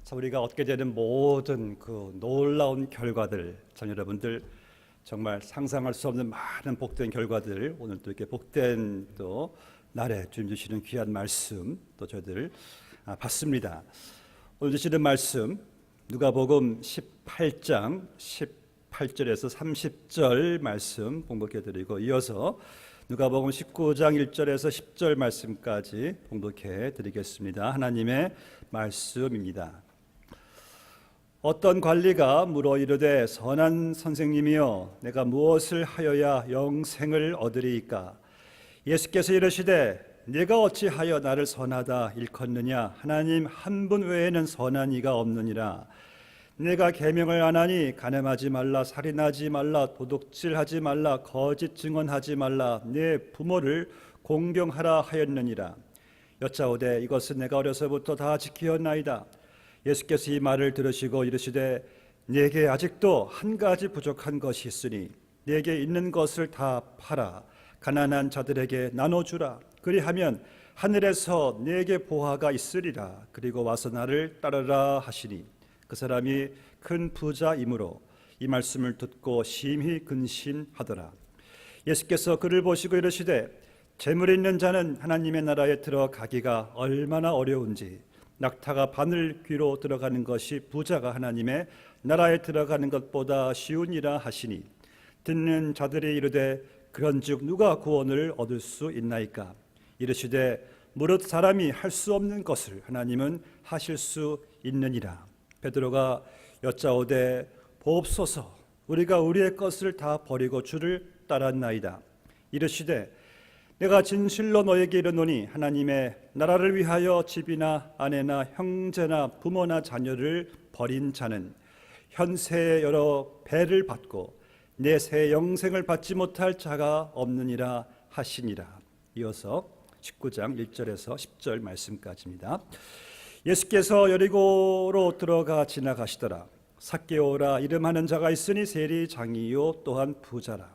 참 우리가 얻게 되는 모든 그 놀라운 결과들, 참 여러분들 정말 상상할 수 없는 많은 복된 결과들, 오늘 또 이렇게 복된 또 날에 주님 주시는 귀한 말씀 또 저희들 받습니다. 오늘 주시는 말씀 누가복음 18장 18절에서 30절 말씀 봉독해 드리고, 이어서 누가복음 19장 1절에서 10절 말씀까지 봉독해 드리겠습니다. 하나님의 말씀입니다. 어떤 관리가 물어 이르되, 선한 선생님이여, 내가 무엇을 하여야 영생을 얻으리이까? 예수께서 이르시되, 네가 어찌하여 나를 선하다 일컫느냐? 하나님 한 분 외에는 선한 이가 없느니라. 내가 계명을 안 하니 간음하지 말라, 살인하지 말라, 도둑질하지 말라, 거짓 증언하지 말라, 내 부모를 공경하라 하였느니라. 여짜오되, 이것은 내가 어려서부터 다 지키었나이다. 예수께서 이 말을 들으시고 이르시되, 네게 아직도 한 가지 부족한 것이 있으니 네게 있는 것을 다 팔아 가난한 자들에게 나눠주라. 그리하면 하늘에서 네게 보화가 있으리라. 그리고 와서 나를 따르라 하시니, 그 사람이 큰 부자이므로 이 말씀을 듣고 심히 근심하더라. 예수께서 그를 보시고 이르시되, 재물이 있는 자는 하나님의 나라에 들어가기가 얼마나 어려운지, 낙타가 바늘 귀로 들어가는 것이 부자가 하나님의 나라에 들어가는 것보다 쉬우니라 하시니, 듣는 자들이 이르되, 그런즉 누가 구원을 얻을 수 있나이까? 이르시되, 무릇 사람이 할 수 없는 것을 하나님은 하실 수 있느니라. 베드로가 여짜오되, 보옵소서, 우리가 우리의 것을 다 버리고 주를 따랐나이다. 이르시되, 내가 진실로 너에게 이르노니 하나님의 나라를 위하여 집이나 아내나 형제나 부모나 자녀를 버린 자는 현세의 여러 배를 받고 내세 영생을 받지 못할 자가 없느니라 하시니라. 이어서 19장 1절에서 10절 말씀까지입니다. 예수께서 여리고로 들어가 지나가시더라. 삭개오라 이름하는 자가 있으니 세리장이요 또한 부자라.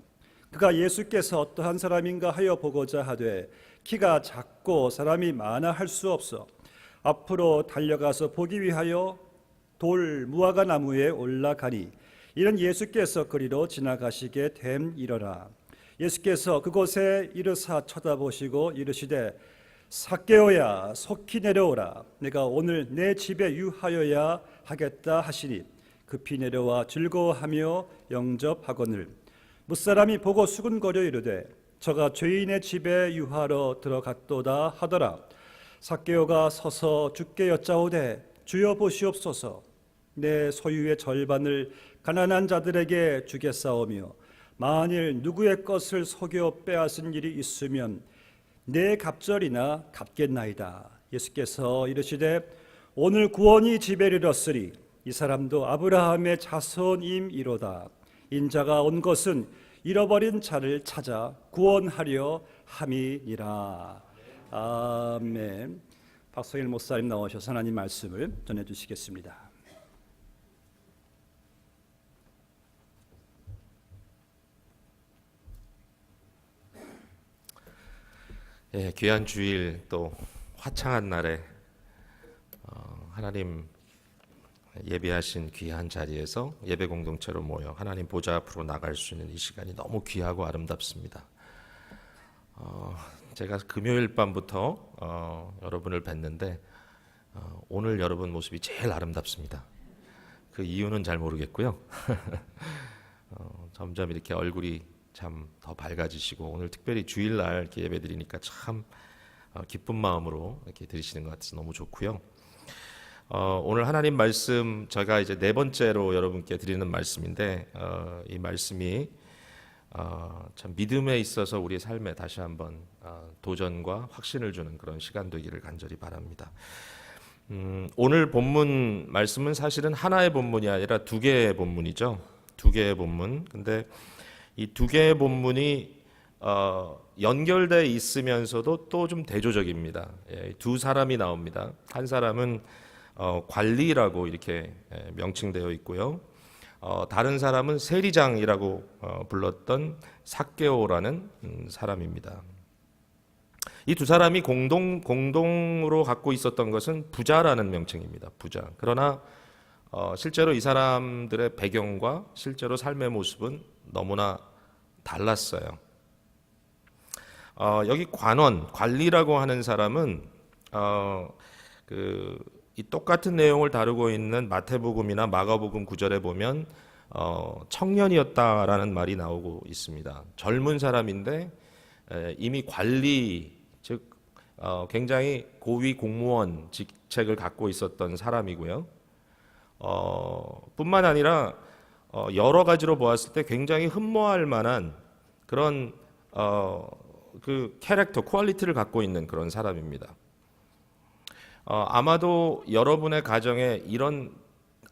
그가 예수께서 어떠한 사람인가 하여 보고자 하되, 키가 작고 사람이 많아 할 수 없어 앞으로 달려가서 보기 위하여 돌 무화과 나무에 올라가니, 이는 예수께서 그리로 지나가시게 됨이러라. 예수께서 그곳에 이르사 쳐다보시고 이르시되, 삭개오야, 속히 내려오라. 내가 오늘 내 집에 유하여야 하겠다 하시니, 급히 내려와 즐거워하며 영접하거늘 무사람이 보고 수군거려 이르되, 저가 죄인의 집에 유하러 들어갔도다 하더라. 삭개오가 서서 주께 여짜오되, 주여 보시옵소서, 내 소유의 절반을 가난한 자들에게 주겠사오며, 만일 누구의 것을 속여 빼앗은 일이 있으면 내 갑절이나 갚겠나이다. 예수께서 이르시되, 오늘 구원이 집에 이르렀으리. 이 사람도 아브라함의 자손임이로다. 인자가 온 것은 잃어버린 자를 찾아 구원하려 함이니라. 아멘. 박성일 목사님 나오셔서 하나님 말씀을 전해주시겠습니다. 예, 귀한 주일 또 화창한 날에 하나님 예배하신 귀한 자리에서 예배 공동체로 모여 하나님 보좌 앞으로 나갈 수 있는 이 시간이 너무 귀하고 아름답습니다. 제가 금요일 밤부터 여러분을 뵀는데 오늘 여러분 모습이 제일 아름답습니다. 그 이유는 잘 모르겠고요. 점점 이렇게 얼굴이 참 더 밝아지시고, 오늘 특별히 주일날 이렇게 예배드리니까 참 기쁜 마음으로 이렇게 드리시는 것 같아서 너무 좋고요. 오늘 하나님 말씀 제가 이제 네 번째로 여러분께 드리는 말씀인데, 이 말씀이 참 믿음에 있어서 우리의 삶에 다시 한번 도전과 확신을 주는 그런 시간 되기를 간절히 바랍니다. 오늘 본문 말씀은 사실은 하나의 본문이 아니라 두 개의 본문이죠. 두 개의 본문. 근데 이 두 개의 본문이 연결돼 있으면서도 또 좀 대조적입니다. 두 사람이 나옵니다. 한 사람은 관리라고 이렇게 명칭되어 있고요. 다른 사람은 세리장이라고 불렀던 삭개오라는 사람입니다. 이 두 사람이 공동으로 갖고 있었던 것은 부자라는 명칭입니다. 부자. 그러나 실제로 이 사람들의 배경과 실제로 삶의 모습은 너무나 달랐어요. 여기 관리라고 하는 사람은 이 똑같은 내용을 다루고 있는 마태복음이나 마가복음 9절에 보면 청년이었다라는 말이 나오고 있습니다. 젊은 사람인데 이미 관리, 즉 굉장히 고위 공무원 직책을 갖고 있었던 사람이고요. 뿐만 아니라 여러 가지로 보았을 때 굉장히 흠모할 만한 그런 그 캐릭터, 퀄리티를 갖고 있는 그런 사람입니다. 아마도 여러분의 가정에 이런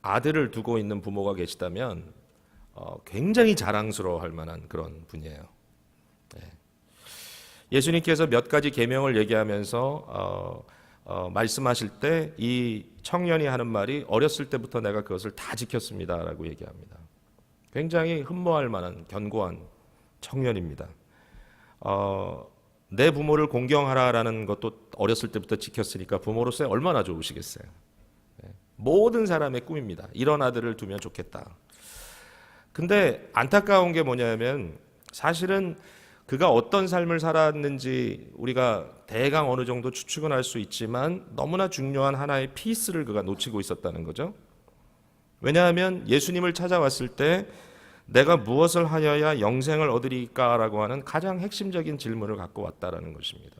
아들을 두고 있는 부모가 계시다면 굉장히 자랑스러워할 만한 그런 분이에요. 예수님께서 몇 가지 계명을 얘기하면서 말씀하실 때 이 청년이 하는 말이 어렸을 때부터 내가 그것을 다 지켰습니다라고 얘기합니다. 굉장히 흠모할 만한 견고한 청년입니다. 내 부모를 공경하라라는 것도 어렸을 때부터 지켰으니까 부모로서 얼마나 좋으시겠어요. 모든 사람의 꿈입니다. 이런 아들을 두면 좋겠다. 근데 안타까운 게 뭐냐면 사실은 그가 어떤 삶을 살았는지 우리가 대강 어느 정도 추측은 할 수 있지만 너무나 중요한 하나의 피스를 그가 놓치고 있었다는 거죠. 왜냐하면 예수님을 찾아왔을 때 내가 무엇을 하여야 영생을 얻으리까라고 하는 가장 핵심적인 질문을 갖고 왔다라는 것입니다.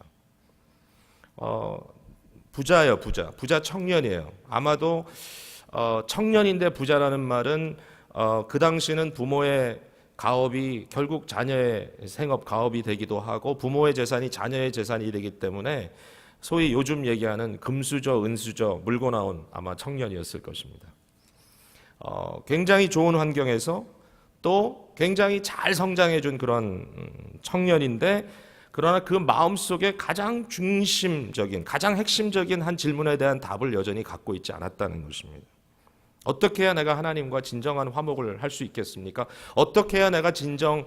부자예요, 부자 청년이에요. 아마도 청년인데 부자라는 말은 그 당시는 부모의 가업이 결국 자녀의 생업 가업이 되기도 하고 부모의 재산이 자녀의 재산이 되기 때문에 소위 요즘 얘기하는 금수저, 은수저 물고 나온 아마 청년이었을 것입니다. 굉장히 좋은 환경에서 또 굉장히 잘 성장해준 그런 청년인데 그러나 그 마음속에 가장 중심적인, 가장 핵심적인 한 질문에 대한 답을 여전히 갖고 있지 않았다는 것입니다. 어떻게 해야 내가 하나님과 진정한 화목을 할 수 있겠습니까? 어떻게 해야 내가 진정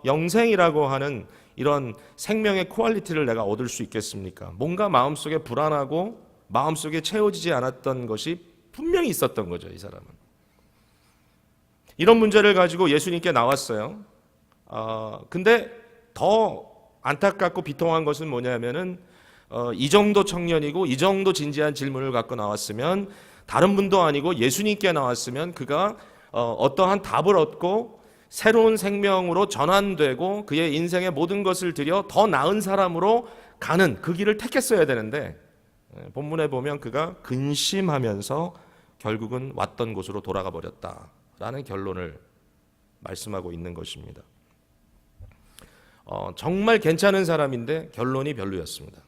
영생이라고 하는 이런 생명의 퀄리티를 내가 얻을 수 있겠습니까? 뭔가 마음속에 불안하고 마음속에 채워지지 않았던 것이 분명히 있었던 거죠, 이 사람은. 이런 문제를 가지고 예수님께 나왔어요. 근데 더 안타깝고 비통한 것은 뭐냐면은 이 정도 청년이고 이 정도 진지한 질문을 갖고 나왔으면 다른 분도 아니고 예수님께 나왔으면 그가 어떠한 답을 얻고 새로운 생명으로 전환되고 그의 인생의 모든 것을 들여 더 나은 사람으로 가는 그 길을 택했어야 되는데 본문에 보면 그가 근심하면서 결국은 왔던 곳으로 돌아가 버렸다라는 결론을 말씀하고 있는 것입니다. 정말 괜찮은 사람인데 결론이 별로였습니다.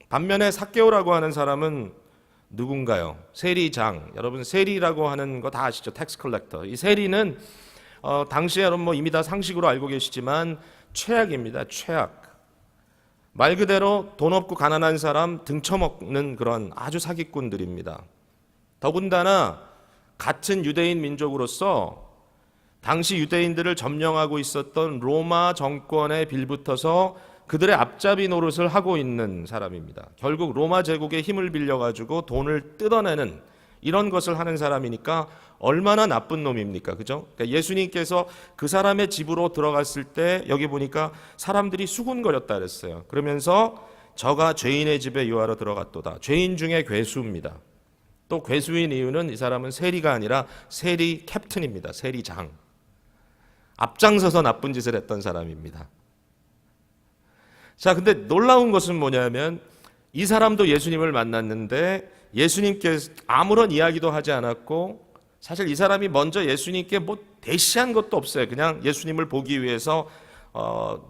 반면에 삭개오라고 하는 사람은 누군가요? 세리장. 여러분 세리라고 하는 거 다 아시죠? 텍스 컬렉터. 이 세리는 당시에 여러분 뭐 이미 다 상식으로 알고 계시지만 최악입니다. 최악. 말 그대로 돈 없고 가난한 사람 등쳐먹는 그런 아주 사기꾼들입니다. 더군다나 같은 유대인 민족으로서 당시 유대인들을 점령하고 있었던 로마 정권에 빌붙어서 그들의 앞잡이 노릇을 하고 있는 사람입니다. 결국 로마 제국의 힘을 빌려가지고 돈을 뜯어내는 이런 것을 하는 사람이니까 얼마나 나쁜 놈입니까? 그죠? 그러니까 예수님께서 그 사람의 집으로 들어갔을 때 여기 보니까 사람들이 수군거렸다 그랬어요. 그러면서 저가 죄인의 집에 유하러 들어갔도다. 죄인 중에 괴수입니다. 또 괴수인 이유는 이 사람은 세리가 아니라 세리 캡틴입니다. 세리장. 앞장서서 나쁜 짓을 했던 사람입니다. 자, 근데 놀라운 것은 뭐냐면 이 사람도 예수님을 만났는데 예수님께서 아무런 이야기도 하지 않았고 사실 이 사람이 먼저 예수님께 뭐 대시한 것도 없어요. 그냥 예수님을 보기 위해서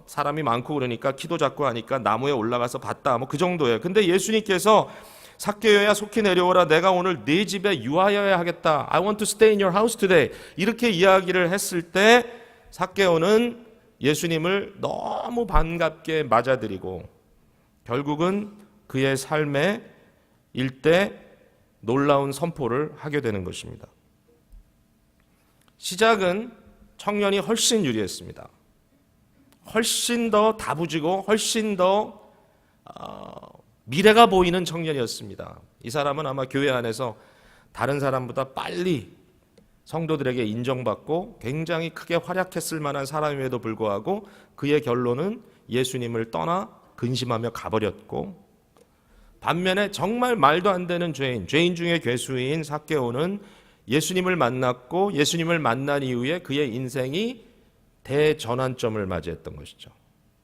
사람이 많고 그러니까 키도 작고 하니까 나무에 올라가서 봤다. 뭐 그 정도예요. 근데 예수님께서 삭개오야 속히 내려오라. 내가 오늘 네 집에 유하여야 하겠다. I want to stay in your house today. 이렇게 이야기를 했을 때 삭개오는 예수님을 너무 반갑게 맞아들이고 결국은 그의 삶에 일대 놀라운 선포를 하게 되는 것입니다. 시작은 청년이 훨씬 유리했습니다. 훨씬 더 다부지고 훨씬 더 미래가 보이는 청년이었습니다. 이 사람은 아마 교회 안에서 다른 사람보다 빨리 성도들에게 인정받고 굉장히 크게 활약했을 만한 사람임에도 불구하고 그의 결론은 예수님을 떠나 근심하며 가버렸고, 반면에 정말 말도 안 되는 죄인 중에 괴수인 삭개오는 예수님을 만났고 예수님을 만난 이후에 그의 인생이 대전환점을 맞이했던 것이죠.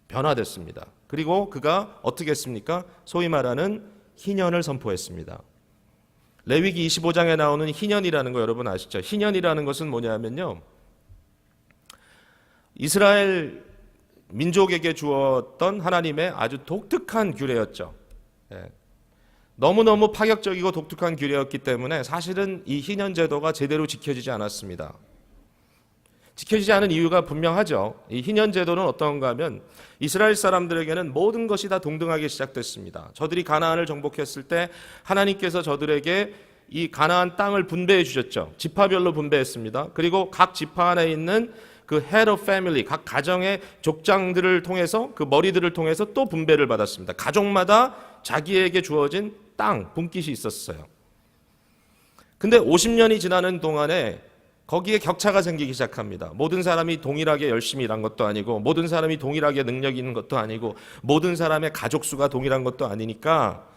변화됐습니다. 그리고 그가 어떻게 했습니까? 소위 말하는 희년을 선포했습니다. 레위기 25장에 나오는 희년이라는 거 여러분 아시죠? 희년이라는 것은 뭐냐면요, 이스라엘 민족에게 주었던 하나님의 아주 독특한 규례였죠. 너무너무 파격적이고 독특한 규례였기 때문에 사실은 이 희년 제도가 제대로 지켜지지 않았습니다. 지켜지지 않은 이유가 분명하죠. 이 희년 제도는 어떤가 하면 이스라엘 사람들에게는 모든 것이 다 동등하게 시작됐습니다. 저들이 가나안을 정복했을 때 하나님께서 저들에게 이 가나안 땅을 분배해 주셨죠. 지파별로 분배했습니다. 그리고 각 지파 안에 있는 그 head of family, 각 가정의 족장들을 통해서, 그 머리들을 통해서 또 분배를 받았습니다. 가족마다 자기에게 주어진 땅, 분깃이 있었어요. 근데 50년이 지나는 동안에 거기에 격차가 생기기 시작합니다. 모든 사람이 동일하게 열심히 일한 것도 아니고, 모든 사람이 동일하게 능력이 있는 것도 아니고, 모든 사람의 가족 수가 동일한 것도 아니니까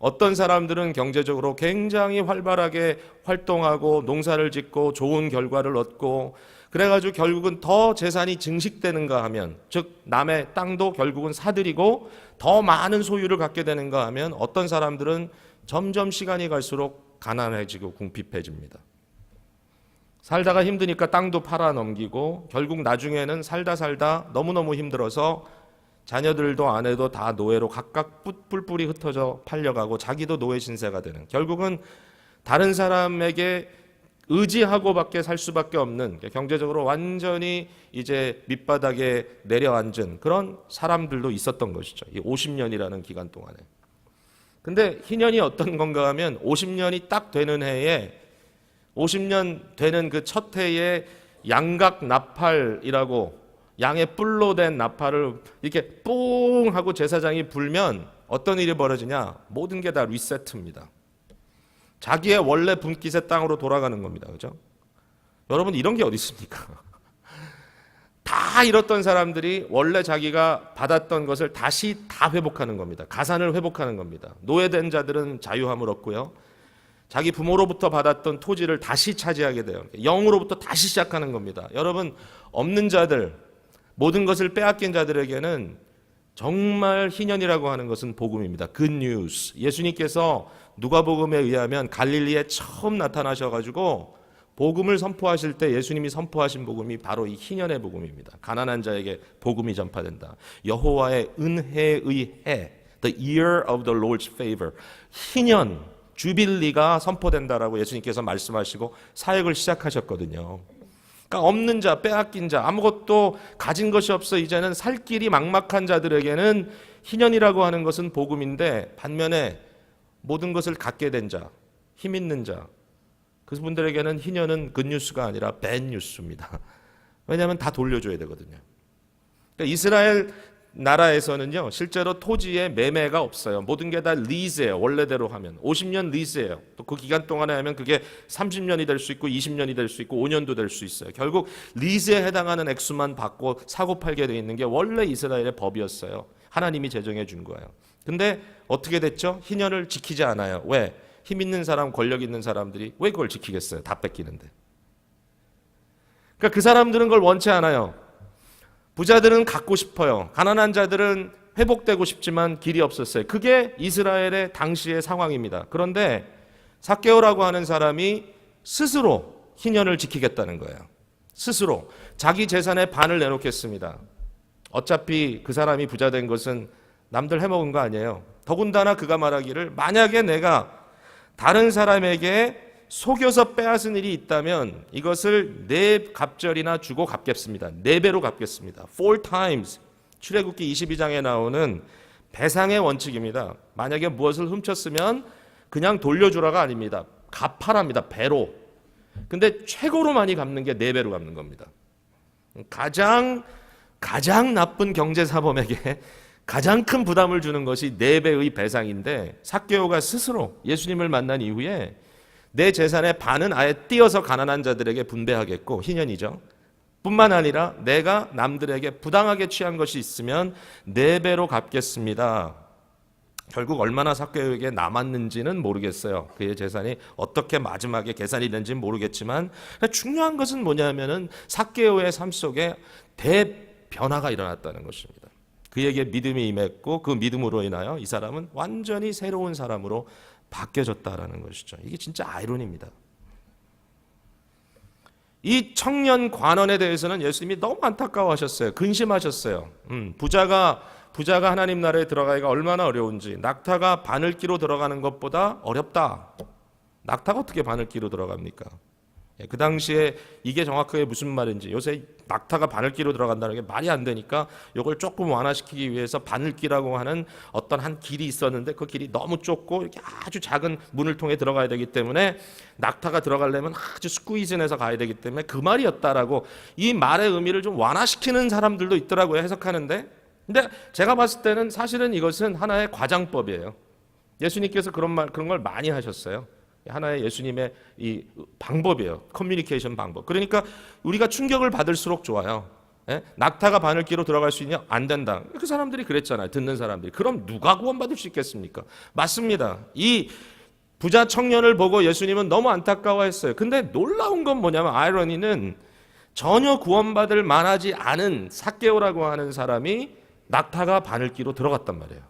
어떤 사람들은 경제적으로 굉장히 활발하게 활동하고 농사를 짓고 좋은 결과를 얻고, 그래가지고 결국은 더 재산이 증식되는가 하면, 즉 남의 땅도 결국은 사들이고 더 많은 소유를 갖게 되는가 하면, 어떤 사람들은 점점 시간이 갈수록 가난해지고 궁핍해집니다. 살다가 힘드니까 땅도 팔아 넘기고, 결국 나중에는 살다 너무너무 힘들어서 자녀들도 아내도 다 노예로 각각 뿔뿔이 흩어져 팔려가고 자기도 노예 신세가 되는, 결국은 다른 사람에게 의지하고밖에 살 수밖에 없는, 경제적으로 완전히 이제 밑바닥에 내려앉은 그런 사람들도 있었던 것이죠. 이 50년이라는 기간 동안에. 근데 희년이 어떤 건가 하면 50년이 딱 되는 해에, 50년 되는 그 첫 해에 양각 나팔이라고, 양의 뿔로 된 나팔을 이렇게 뿡 하고 제사장이 불면 어떤 일이 벌어지냐? 모든 게 다 리세트입니다. 자기의 원래 분깃의 땅으로 돌아가는 겁니다. 그죠? 여러분, 이런 게 어디 있습니까? 다 잃었던 사람들이 원래 자기가 받았던 것을 다시 다 회복하는 겁니다. 가산을 회복하는 겁니다. 노예된 자들은 자유함을 얻고요, 자기 부모로부터 받았던 토지를 다시 차지하게 돼요. 영으로부터 다시 시작하는 겁니다. 여러분, 없는 자들, 모든 것을 빼앗긴 자들에게는 정말 희년이라고 하는 것은 복음입니다. Good news. 예수님께서 누가복음에 의하면 갈릴리에 처음 나타나셔가지고 복음을 선포하실 때 예수님이 선포하신 복음이 바로 이 희년의 복음입니다. 가난한 자에게 복음이 전파된다. 여호와의 은혜의 해, the year of the Lord's favor. 희년, 주빌리가 선포된다라고 예수님께서 말씀하시고 사역을 시작하셨거든요. 그러니까 없는 자, 빼앗긴 자, 아무것도 가진 것이 없어 이제는 살 길이 막막한 자들에게는 희년이라고 하는 것은 복음인데, 반면에 모든 것을 갖게 된 자, 힘 있는 자, 그분들에게는 희년은 굿뉴스가 아니라 밴뉴스입니다. 왜냐하면 다 돌려줘야 되거든요. 그러니까 이스라엘 나라에서는요, 실제로 토지에 매매가 없어요. 모든 게 다 리즈예요. 원래대로 하면 50년 리즈예요. 또 그 기간 동안에 하면 그게 30년이 될 수 있고 20년이 될 수 있고 5년도 될 수 있어요. 결국 리즈에 해당하는 액수만 받고 사고 팔게 돼 있는 게 원래 이스라엘의 법이었어요. 하나님이 제정해 준 거예요. 근데 어떻게 됐죠? 희년을 지키지 않아요. 왜? 힘 있는 사람, 권력 있는 사람들이 왜 그걸 지키겠어요? 다 뺏기는데. 그러니까 그 사람들은 그걸 원치 않아요. 부자들은 갖고 싶어요. 가난한 자들은 회복되고 싶지만 길이 없었어요. 그게 이스라엘의 당시의 상황입니다. 그런데 삭개오라고 하는 사람이 스스로 희년을 지키겠다는 거예요. 스스로 자기 재산의 반을 내놓겠습니다. 어차피 그 사람이 부자 된 것은 남들 해먹은 거 아니에요. 더군다나 그가 말하기를, 만약에 내가 다른 사람에게 속여서 빼앗은 일이 있다면 이것을 4갑절이나 주고 갚겠습니다. 4배로 갚겠습니다. 4 times. 출애굽기 22장에 나오는 배상의 원칙입니다. 만약에 무엇을 훔쳤으면 그냥 돌려주라가 아닙니다. 갚아랍니다. 배로. 근데 최고로 많이 갚는 게 4배로 갚는 겁니다. 가장 나쁜 경제사범에게 가장 큰 부담을 주는 것이 4배의 배상인데 삭개오가 스스로 예수님을 만난 이후에 내 재산의 반은 아예 띄어서 가난한 자들에게 분배하겠고, 희년이죠. 뿐만 아니라 내가 남들에게 부당하게 취한 것이 있으면 4배로 갚겠습니다. 결국 얼마나 삭개오에게 남았는지는 모르겠어요. 그의 재산이 어떻게 마지막에 계산이 된지는 모르겠지만, 중요한 것은 뭐냐면은 삭개오의 삶 속에 대변화가 일어났다는 것입니다. 그에게 믿음이 임했고 그 믿음으로 인하여 이 사람은 완전히 새로운 사람으로 바뀌어졌다라는 것이죠. 이게 진짜 아이러니입니다. 이 청년 관원에 대해서는 예수님이 너무 안타까워하셨어요. 근심하셨어요. 부자가 하나님 나라에 들어가기가 얼마나 어려운지, 낙타가 바늘기로 들어가는 것보다 어렵다. 낙타가 어떻게 바늘기로 들어갑니까? 그 당시에 이게 정확하게 무슨 말인지, 요새 낙타가 바늘기로 들어간다는 게 말이 안 되니까 이걸 조금 완화시키기 위해서 바늘기라고 하는 어떤 한 길이 있었는데 그 길이 너무 좁고 이렇게 아주 작은 문을 통해 들어가야 되기 때문에 낙타가 들어가려면 아주 스쿠이즈해서 가야 되기 때문에 그 말이었다라고 이 말의 의미를 좀 완화시키는 사람들도 있더라고요, 해석하는데. 근데 제가 봤을 때는 사실은 이것은 하나의 과장법이에요. 예수님께서 그런 걸 많이 하셨어요. 하나의 예수님의 이 방법이에요. 커뮤니케이션 방법. 그러니까 우리가 충격을 받을수록 좋아요. 낙타가 바늘기로 들어갈 수 있냐? 안 된다. 그 사람들이 그랬잖아요. 듣는 사람들이. 그럼 누가 구원받을 수 있겠습니까? 맞습니다. 이 부자 청년을 보고 예수님은 너무 안타까워했어요. 근데 놀라운 건 뭐냐면, 아이러니는 전혀 구원받을 만하지 않은 삭개오라고 하는 사람이 낙타가 바늘기로 들어갔단 말이에요.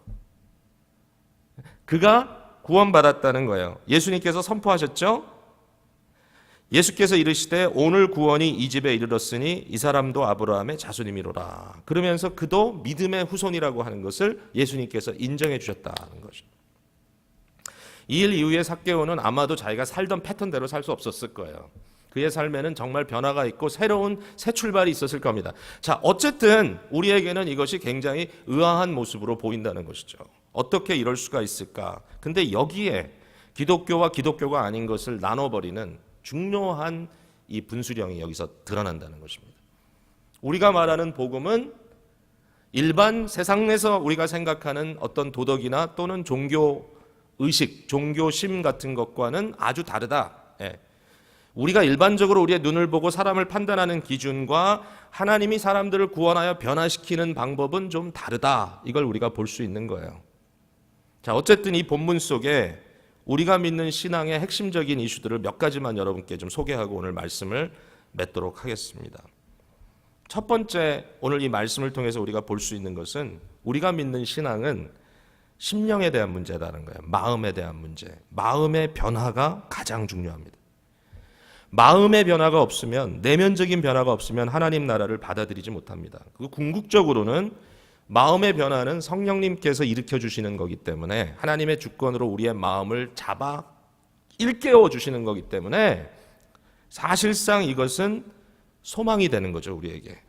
그가 구원받았다는 거예요. 예수님께서 선포하셨죠? 예수께서 이르시되 오늘 구원이 이 집에 이르렀으니 이 사람도 아브라함의 자손이미로라. 그러면서 그도 믿음의 후손이라고 하는 것을 예수님께서 인정해 주셨다는 것입니다. 이 일 이후에 삭개오는 아마도 자기가 살던 패턴대로 살 수 없었을 거예요. 그의 삶에는 정말 변화가 있고 새로운 새 출발이 있었을 겁니다. 자, 어쨌든 우리에게는 이것이 굉장히 의아한 모습으로 보인다는 것이죠. 어떻게 이럴 수가 있을까? 근데 여기에 기독교와 기독교가 아닌 것을 나눠버리는 중요한 이 분수령이 여기서 드러난다는 것입니다. 우리가 말하는 복음은 일반 세상에서 우리가 생각하는 어떤 도덕이나 또는 종교 의식, 종교심 같은 것과는 아주 다르다. 우리가 일반적으로 우리의 눈을 보고 사람을 판단하는 기준과 하나님이 사람들을 구원하여 변화시키는 방법은 좀 다르다. 이걸 우리가 볼 수 있는 거예요. 자, 어쨌든 이 본문 속에 우리가 믿는 신앙의 핵심적인 이슈들을 몇 가지만 여러분께 좀 소개하고 오늘 말씀을 맺도록 하겠습니다. 첫 번째, 오늘 이 말씀을 통해서 우리가 볼 수 있는 것은 우리가 믿는 신앙은 심령에 대한 문제라는 거예요. 마음에 대한 문제. 마음의 변화가 가장 중요합니다. 마음의 변화가 없으면, 내면적인 변화가 없으면 하나님 나라를 받아들이지 못합니다. 그 궁극적으로는 마음의 변화는 성령님께서 일으켜 주시는 거기 때문에, 하나님의 주권으로 우리의 마음을 잡아 일깨워 주시는 거기 때문에 사실상 이것은 소망이 되는 거죠, 우리에게.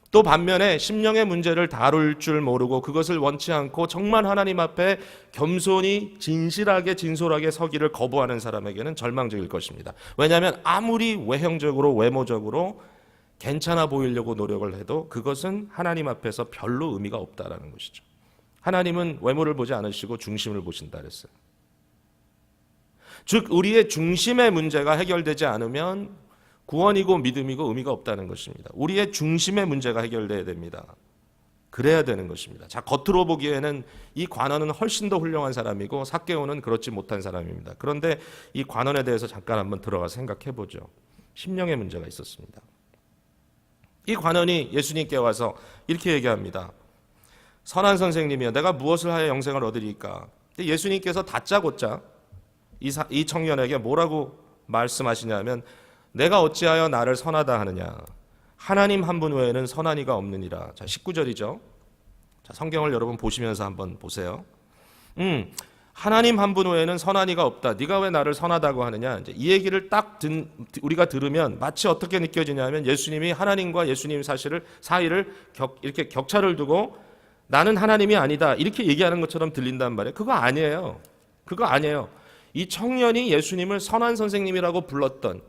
또 반면에 심령의 문제를 다룰 줄 모르고 그것을 원치 않고 정말 하나님 앞에 겸손히 진실하게 진솔하게 서기를 거부하는 사람에게는 절망적일 것입니다. 왜냐하면 아무리 외형적으로 외모적으로 괜찮아 보이려고 노력을 해도 그것은 하나님 앞에서 별로 의미가 없다라는 것이죠. 하나님은 외모를 보지 않으시고 중심을 보신다 그랬어요. 즉 우리의 중심의 문제가 해결되지 않으면 구원이고 믿음이고 의미가 없다는 것입니다. 우리의 중심의 문제가 해결돼야 됩니다. 그래야 되는 것입니다. 자, 겉으로 보기에는 이 관원은 훨씬 더 훌륭한 사람이고 삭개오는 그렇지 못한 사람입니다. 그런데 이 관원에 대해서 잠깐 한번 들어가서 생각해 보죠. 심령의 문제가 있었습니다. 이 관원이 예수님께 와서 이렇게 얘기합니다. 선한 선생님이여, 내가 무엇을 하여 영생을 얻으리까? 근데 예수님께서 다짜고짜 이 청년에게 뭐라고 말씀하시냐면, 내가 어찌하여 나를 선하다 하느냐? 하나님 한 분 외에는 선한 이가 없느니라. 자, 19절이죠. 자, 성경을 여러분 보시면서 한번 보세요. 하나님 한 분 외에는 선한 이가 없다. 네가 왜 나를 선하다고 하느냐? 이제 이 얘기를 딱 우리가 들으면 마치 어떻게 느껴지냐면, 예수님이 하나님과 예수님 사이를 이렇게 격차를 두고 나는 하나님이 아니다 이렇게 얘기하는 것처럼 들린단 말이에요. 그거 아니에요. 그거 아니에요. 이 청년이 예수님을 선한 선생님이라고 불렀던,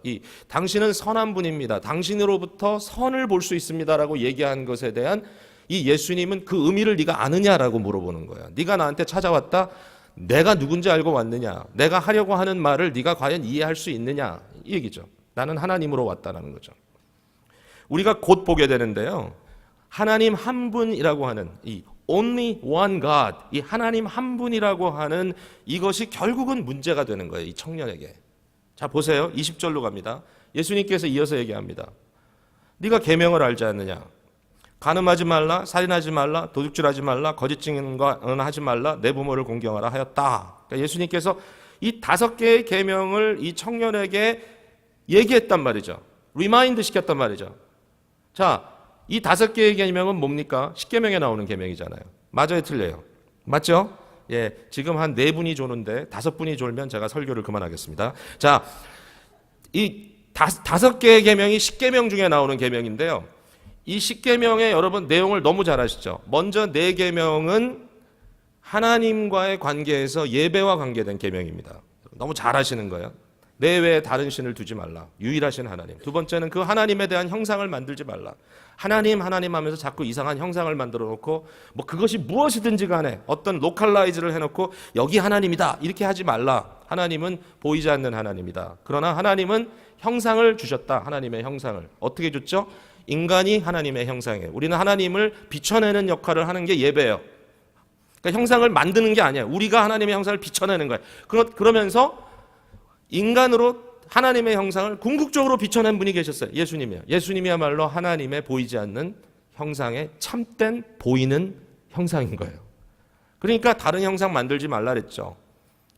당신은 선한 분입니다, 당신으로부터 선을 볼 수 있습니다라고 얘기한 것에 대한 이 예수님은 그 의미를 네가 아느냐라고 물어보는 거야. 네가 나한테 찾아왔다. 내가 누군지 알고 왔느냐? 내가 하려고 하는 말을 네가 과연 이해할 수 있느냐? 이 얘기죠. 나는 하나님으로 왔다는 거죠. 우리가 곧 보게 되는데요. 하나님 한 분이라고 하는 이 only one God, 이 하나님 한 분이라고 하는 이것이 결국은 문제가 되는 거예요. 이 청년에게. 자, 보세요. 20절로 갑니다. 예수님께서 이어서 얘기합니다. 네가 계명을 알지 않느냐? 간음하지 말라, 살인하지 말라, 도둑질하지 말라, 거짓 증언하지 말라, 내 부모를 공경하라 하였다. 그러니까 예수님께서 이 5개의 계명을 이 청년에게 얘기했단 말이죠. 리마인드 시켰단 말이죠. 자, 이 5개의 계명은 뭡니까? 10계명에 나오는 계명이잖아요. 맞아요, 틀려요? 맞죠? 예, 지금 한 4분이 조는데 5분이 졸면 제가 설교를 그만하겠습니다. 자, 이 5개의 계명이 10계명 중에 나오는 계명인데요. 이 10계명의 여러분 내용을 너무 잘 아시죠? 먼저 4계명은 하나님과의 관계에서 예배와 관계된 계명입니다. 너무 잘 아시는 거예요. 내 외에 다른 신을 두지 말라. 유일하신 하나님. 두 번째는 그 하나님에 대한 형상을 만들지 말라. 하나님 하면서 자꾸 이상한 형상을 만들어 놓고 뭐 그것이 무엇이든지 간에 어떤 로컬라이즈를 해놓고 여기 하나님이다 이렇게 하지 말라. 하나님은 보이지 않는 하나님이다. 그러나 하나님은 형상을 주셨다. 하나님의 형상을. 어떻게 줬죠? 인간이 하나님의 형상이에요. 우리는 하나님을 비춰내는 역할을 하는 게 예배예요. 그러니까 형상을 만드는 게 아니에요. 우리가 하나님의 형상을 비춰내는 거예요. 그러면서 인간으로 하나님의 형상을 궁극적으로 비춰낸 분이 계셨어요. 예수님이요. 예수님이야말로 하나님의 보이지 않는 형상의 참된 보이는 형상인 거예요. 그러니까 다른 형상 만들지 말라 그랬죠.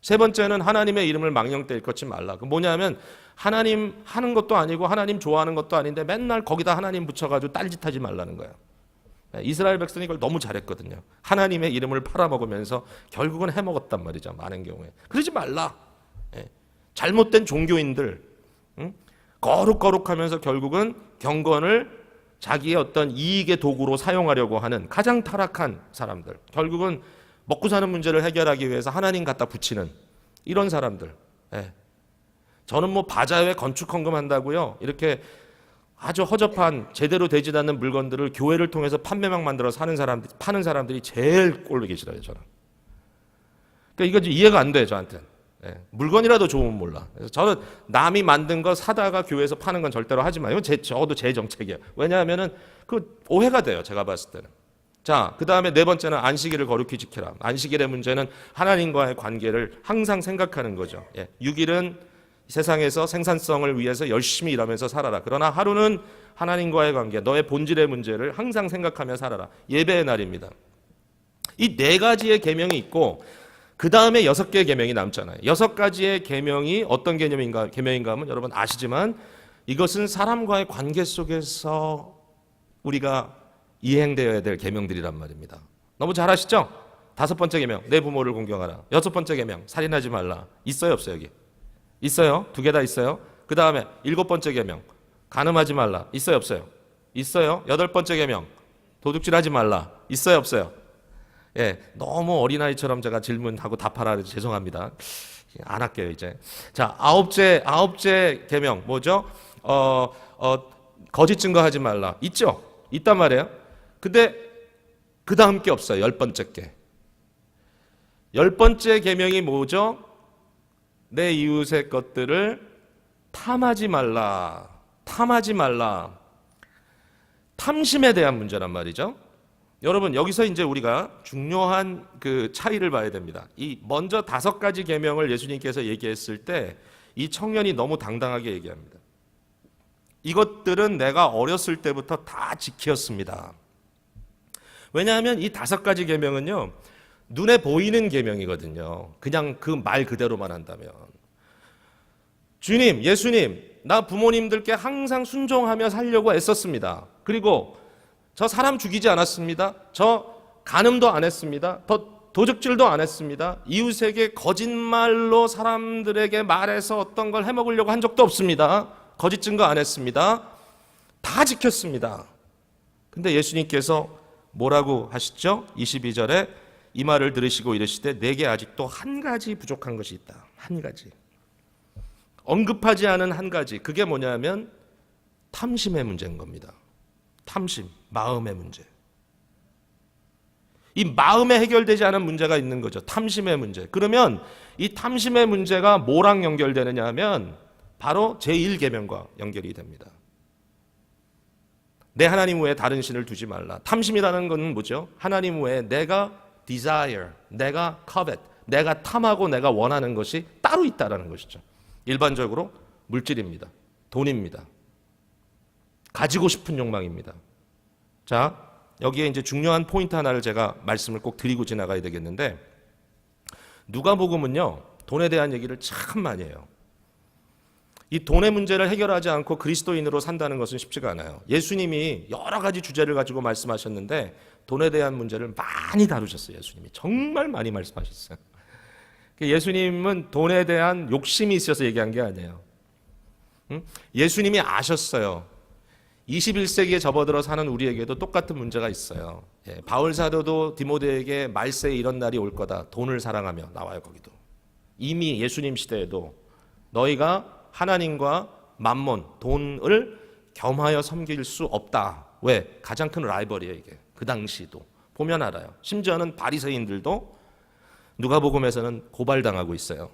세 번째는 하나님의 이름을 망령되 일컫지 말라. 그 뭐냐면 하나님 하는 것도 아니고 하나님 좋아하는 것도 아닌데 맨날 거기다 하나님 붙여가지고 딴짓하지 말라는 거예요. 이스라엘 백성이 이걸 너무 잘했거든요. 하나님의 이름을 팔아먹으면서 결국은 해먹었단 말이죠. 많은 경우에. 그러지 말라. 잘못된 종교인들 거룩거룩하면서 결국은 경건을 자기의 어떤 이익의 도구로 사용하려고 하는 가장 타락한 사람들, 결국은 먹고 사는 문제를 해결하기 위해서 하나님 갖다 붙이는 이런 사람들. 저는 뭐 바자회 건축 헌금한다고요 이렇게 아주 허접한 제대로 되지 않는 물건들을 교회를 통해서 판매망 만들어 파는 사람들이 제일 꼴보기 싫어요. 저는. 그러니까 이거 이해가 안 돼요. 저한테는. 물건이라도 좋으면 몰라. 그래서 저는 남이 만든 거 사다가 교회에서 파는 건 절대로 하지 마요. 저도 제 정책이에요. 왜냐하면은 그 오해가 돼요. 제가 봤을 때는. 자, 그 다음에 네 번째는 안식일을 거룩히 지키라. 안식일의 문제는 하나님과의 관계를 항상 생각하는 거죠. 6일은 세상에서 생산성을 위해서 열심히 일하면서 살아라. 그러나 하루는 하나님과의 관계, 너의 본질의 문제를 항상 생각하며 살아라. 예배의 날입니다. 이 4가지의 계명이 있고 그 다음에 6개의 계명이 남잖아요. 6가지의 계명이 어떤 계명인가 하면 여러분 아시지만 이것은 사람과의 관계 속에서 우리가 이행되어야 될 계명들이란 말입니다. 너무 잘 아시죠? 5번째 계명, 내 부모를 공경하라. 6번째 계명, 살인하지 말라. 있어요, 없어요, 여기? 있어요. 2개 다 있어요. 그 다음에 7번째 계명, 간음하지 말라. 있어요, 없어요? 있어요. 8번째 계명, 도둑질하지 말라. 있어요, 없어요? 너무 어린아이처럼 제가 질문하고 답하라 그래서 죄송합니다. 안 할게요, 이제. 자, 아홉째 계명 뭐죠? 거짓 증거하지 말라. 있죠? 있단 말이에요. 근데 그 다음 게 없어요. 10번째 게. 10번째 계명이 뭐죠? 내 이웃의 것들을 탐하지 말라. 탐하지 말라. 탐심에 대한 문제란 말이죠. 여러분 여기서 이제 우리가 중요한 그 차이를 봐야 됩니다. 이 먼저 5가지 계명을 예수님께서 얘기했을 때 이 청년이 너무 당당하게 얘기합니다. 이것들은 내가 어렸을 때부터 다 지켰습니다. 왜냐하면 이 5가지 계명은요 눈에 보이는 계명이거든요. 그냥 그 말 그대로만 한다면 주님, 예수님, 나 부모님들께 항상 순종하며 살려고 애썼습니다. 그리고 저 사람 죽이지 않았습니다. 저 간음도 안 했습니다. 도적질도 안 했습니다. 이웃에게 거짓말로 사람들에게 말해서 어떤 걸 해먹으려고 한 적도 없습니다. 거짓 증거 안 했습니다. 다 지켰습니다. 근데 예수님께서 뭐라고 하시죠? 22절에 이 말을 들으시고 이르시되 내게 아직도 한 가지 부족한 것이 있다. 한 가지. 언급하지 않은 한 가지. 그게 뭐냐면 탐심의 문제인 겁니다. 탐심, 마음의 문제. 이 마음에 해결되지 않은 문제가 있는 거죠. 탐심의 문제. 그러면 이 탐심의 문제가 뭐랑 연결되느냐 하면 바로 제1계명과 연결이 됩니다. 내 하나님 외에 다른 신을 두지 말라. 탐심이라는 건 뭐죠? 하나님 외에 내가 desire, 내가 covet, 내가 탐하고 내가 원하는 것이 따로 있다라는 것이죠. 일반적으로 물질입니다. 돈입니다. 가지고 싶은 욕망입니다. 자, 여기에 이제 중요한 포인트 하나를 제가 말씀을 꼭 드리고 지나가야 되겠는데, 누가복음은요, 돈에 대한 얘기를 참 많이 해요. 이 돈의 문제를 해결하지 않고 그리스도인으로 산다는 것은 쉽지가 않아요. 예수님이 여러 가지 주제를 가지고 말씀하셨는데 돈에 대한 문제를 많이 다루셨어요. 예수님이 정말 많이 말씀하셨어요. 예수님은 돈에 대한 욕심이 있어서 얘기한 게 아니에요. 예수님이 아셨어요. 21세기에 접어들어 사는 우리에게도 똑같은 문제가 있어요. 바울 사도도 디모데에게 말세에 이런 날이 올 거다. 돈을 사랑하며 나와요. 거기도. 이미 예수님 시대에도 너희가 하나님과 만몬, 돈을 겸하여 섬길 수 없다. 왜? 가장 큰 라이벌이에요, 이게. 그 당시도. 보면 알아요. 심지어는 바리새인들도 누가복음에서는 고발당하고 있어요.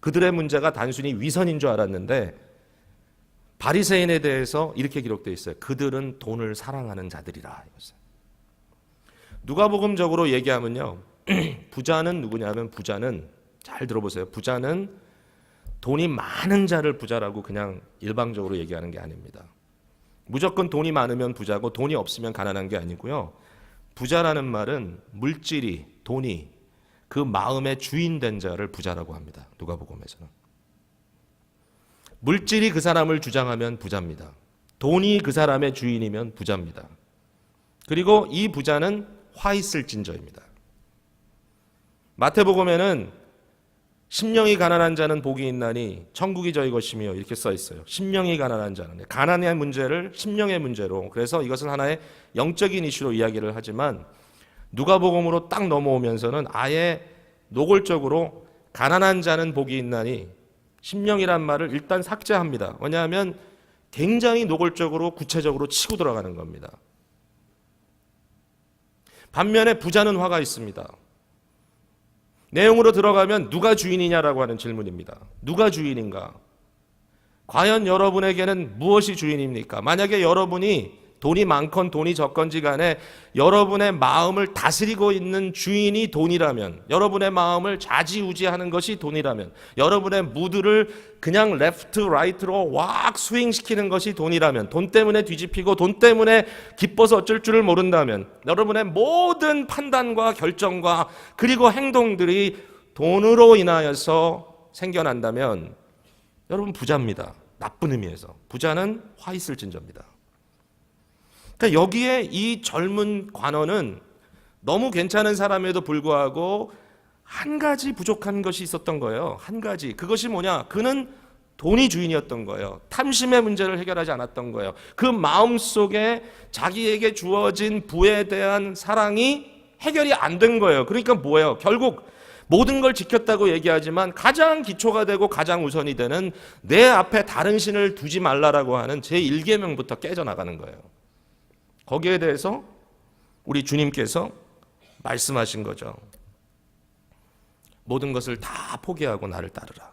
그들의 문제가 단순히 위선인 줄 알았는데 바리새인에 대해서 이렇게 기록되어 있어요. 그들은 돈을 사랑하는 자들이라. 누가복음적으로 얘기하면요. 부자는 누구냐면 부자는 잘 들어보세요. 부자는 돈이 많은 자를 부자라고 그냥 일방적으로 얘기하는 게 아닙니다. 무조건 돈이 많으면 부자고 돈이 없으면 가난한 게 아니고요. 부자라는 말은 물질이, 돈이 그 마음의 주인 된 자를 부자라고 합니다. 누가복음에서는. 물질이 그 사람을 주장하면 부자입니다. 돈이 그 사람의 주인이면 부자입니다. 그리고 이 부자는 화 있을진저입니다. 마태복음에는 심령이 가난한 자는 복이 있나니 천국이 저희 것이며 이렇게 써 있어요. 심령이 가난한 자는. 가난의 문제를 심령의 문제로. 그래서 이것은 하나의 영적인 이슈로 이야기를 하지만 누가복음으로 딱 넘어오면서는 아예 노골적으로 가난한 자는 복이 있나니 심령이란 말을 일단 삭제합니다. 왜냐하면 굉장히 노골적으로 구체적으로 치고 들어가는 겁니다. 반면에 부자는 화가 있습니다. 내용으로 들어가면 누가 주인이냐라고 하는 질문입니다. 누가 주인인가? 과연 여러분에게는 무엇이 주인입니까? 만약에 여러분이 돈이 많건 돈이 적건지 간에 여러분의 마음을 다스리고 있는 주인이 돈이라면, 여러분의 마음을 좌지우지하는 것이 돈이라면, 여러분의 무드를 그냥 레프트, 라이트로 왁 스윙시키는 것이 돈이라면, 돈 때문에 뒤집히고 돈 때문에 기뻐서 어쩔 줄을 모른다면, 여러분의 모든 판단과 결정과 그리고 행동들이 돈으로 인하여서 생겨난다면 여러분 부자입니다. 나쁜 의미에서. 부자는 화 있을진저입니다. 그러니까 여기에 이 젊은 관원은 너무 괜찮은 사람에도 불구하고 한 가지 부족한 것이 있었던 거예요. 한 가지. 그것이 뭐냐? 그는 돈이 주인이었던 거예요. 탐심의 문제를 해결하지 않았던 거예요. 그 마음속에 자기에게 주어진 부에 대한 사랑이 해결이 안 된 거예요. 그러니까 뭐예요? 결국 모든 걸 지켰다고 얘기하지만 가장 기초가 되고 가장 우선이 되는 내 앞에 다른 신을 두지 말라라고 하는 제1계명부터 깨져나가는 거예요. 거기에 대해서 우리 주님께서 말씀하신 거죠. 모든 것을 다 포기하고 나를 따르라.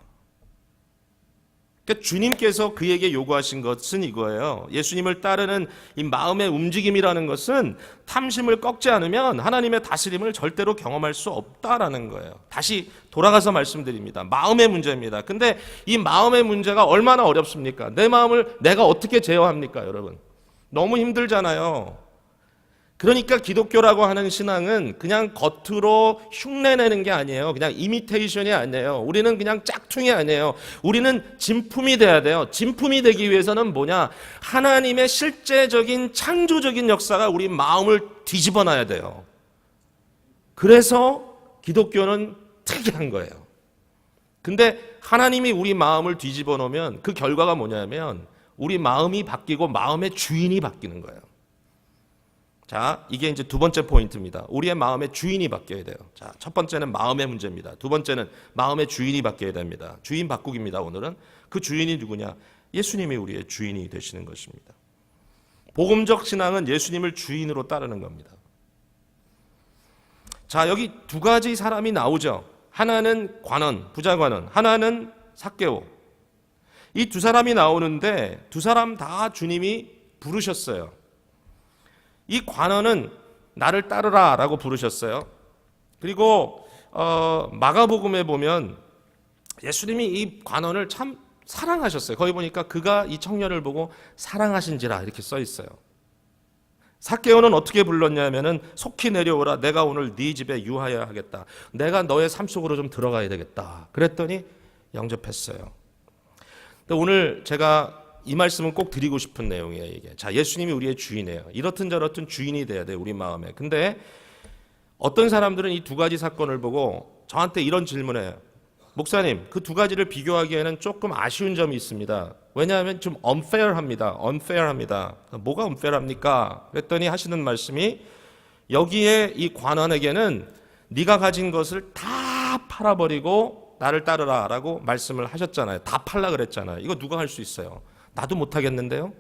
그러니까 주님께서 그에게 요구하신 것은 이거예요. 예수님을 따르는 이 마음의 움직임이라는 것은 탐심을 꺾지 않으면 하나님의 다스림을 절대로 경험할 수 없다라는 거예요. 다시 돌아가서 말씀드립니다. 마음의 문제입니다. 근데 이 마음의 문제가 얼마나 어렵습니까? 내 마음을 내가 어떻게 제어합니까, 여러분? 너무 힘들잖아요. 그러니까 기독교라고 하는 신앙은 그냥 겉으로 흉내내는 게 아니에요. 그냥 이미테이션이 아니에요. 우리는 그냥 짝퉁이 아니에요. 우리는 진품이 돼야 돼요. 진품이 되기 위해서는 뭐냐? 하나님의 실제적인 창조적인 역사가 우리 마음을 뒤집어 놔야 돼요. 그래서 기독교는 특이한 거예요. 근데 하나님이 우리 마음을 뒤집어 놓으면 그 결과가 뭐냐면 우리 마음이 바뀌고 마음의 주인이 바뀌는 거예요. 자, 이게 이제 두 번째 포인트입니다. 우리의 마음의 주인이 바뀌어야 돼요. 자, 첫 번째는 마음의 문제입니다. 두 번째는 마음의 주인이 바뀌어야 됩니다. 주인 바꾸기입니다, 오늘은. 그 주인이 누구냐? 예수님이 우리의 주인이 되시는 것입니다. 복음적 신앙은 예수님을 주인으로 따르는 겁니다. 자, 여기 두 가지 사람이 나오죠. 하나는 관원, 부자 관원, 하나는 삭개오. 이 두 사람이 나오는데 두 사람 다 주님이 부르셨어요. 이 관원은 나를 따르라 라고 부르셨어요. 그리고 마가복음에 보면 예수님이 이 관원을 참 사랑하셨어요. 거기 보니까 그가 이 청년을 보고 사랑하신지라 이렇게 써 있어요. 삭개오는 어떻게 불렀냐면은 속히 내려오라, 내가 오늘 네 집에 유하여 하겠다. 내가 너의 삶 속으로 좀 들어가야 되겠다. 그랬더니 영접했어요. 근데 오늘 제가 이 말씀은 꼭 드리고 싶은 내용이에요. 이게. 자, 예수님이 우리의 주인이에요. 이렇든 저렇든 주인이 돼야 돼요, 우리 마음에. 근데 어떤 사람들은 이 두 가지 사건을 보고 저한테 이런 질문을 해요. 목사님, 그 두 가지를 비교하기에는 조금 아쉬운 점이 있습니다. 왜냐하면 좀 unfair합니다. 뭐가 unfair합니까? 그랬더니 하시는 말씀이 여기에 이 관원에게는 네가 가진 것을 다 팔아버리고 나를 따르라 라고 말씀을 하셨잖아요. 다 팔라 그랬잖아요. 이거 누가 할 수 있어요? 나도 못하겠는데요.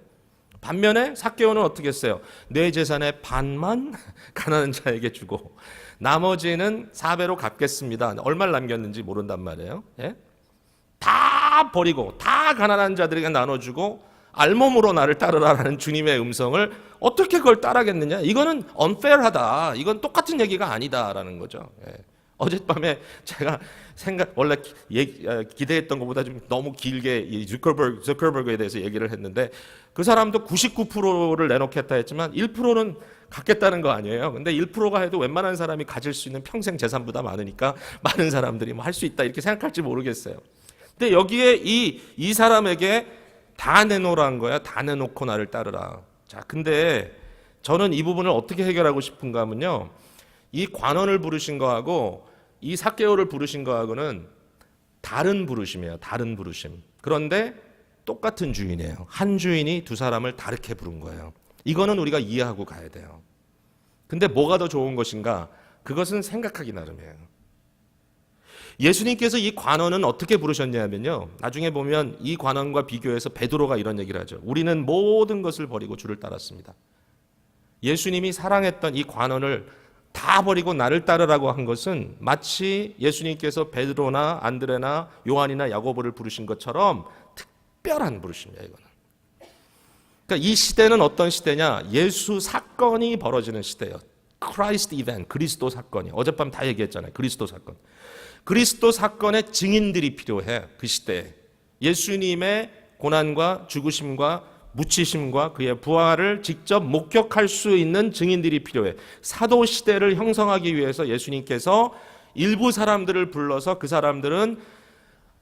반면에 삭개오는 어떻게 했어요? 내 재산의 반만 가난한 자에게 주고 나머지는 4배로 갚겠습니다. 얼마를 남겼는지 모른단 말이에요. 예? 다 버리고 다 가난한 자들에게 나눠주고 알몸으로 나를 따르라라는 주님의 음성을 어떻게 그걸 따르겠느냐? 이거는 unfair하다. 이건 똑같은 얘기가 아니다라는 거죠. 예. 어젯밤에 제가 원래 기대했던 것보다 좀 너무 길게 이 zuckerberg에 대해서 얘기를 했는데 그 사람도 99%를 내놓겠다 했지만 1%는 갖겠다는 거 아니에요. 근데 1%가 해도 웬만한 사람이 가질 수 있는 평생 재산보다 많으니까 많은 사람들이 뭐 할 수 있다 이렇게 생각할지 모르겠어요. 근데 여기에 이 사람에게 다 내놓으라는 거야. 다 내놓고 나를 따르라. 자, 근데 저는 이 부분을 어떻게 해결하고 싶은가 하면요. 이 관원을 부르신 거하고 이 삭개오를 부르신 거하고는 다른 부르심이에요. 다른 부르심. 그런데 똑같은 주인이에요. 한 주인이 두 사람을 다르게 부른 거예요. 이거는 우리가 이해하고 가야 돼요. 근데 뭐가 더 좋은 것인가? 그것은 생각하기 나름이에요. 예수님께서 이 관원은 어떻게 부르셨냐면요. 나중에 보면 이 관원과 비교해서 베드로가 이런 얘기를 하죠. 우리는 모든 것을 버리고 주를 따랐습니다. 예수님이 사랑했던 이 관원을 다 버리고 나를 따르라고 한 것은 마치 예수님께서 베드로나 안드레나 요한이나 야고보를 부르신 것처럼 특별한 부르심이야, 이거는. 그러니까 이 시대는 어떤 시대냐? 예수 사건이 벌어지는 시대예요. Christ event, 그리스도 사건이. 어젯밤 다 얘기했잖아요. 그리스도 사건. 그리스도 사건의 증인들이 필요해, 그 시대에. 예수님의 고난과 죽으심과 묻히심과 그의 부활을 직접 목격할 수 있는 증인들이 필요해. 사도 시대를 형성하기 위해서 예수님께서 일부 사람들을 불러서 그 사람들은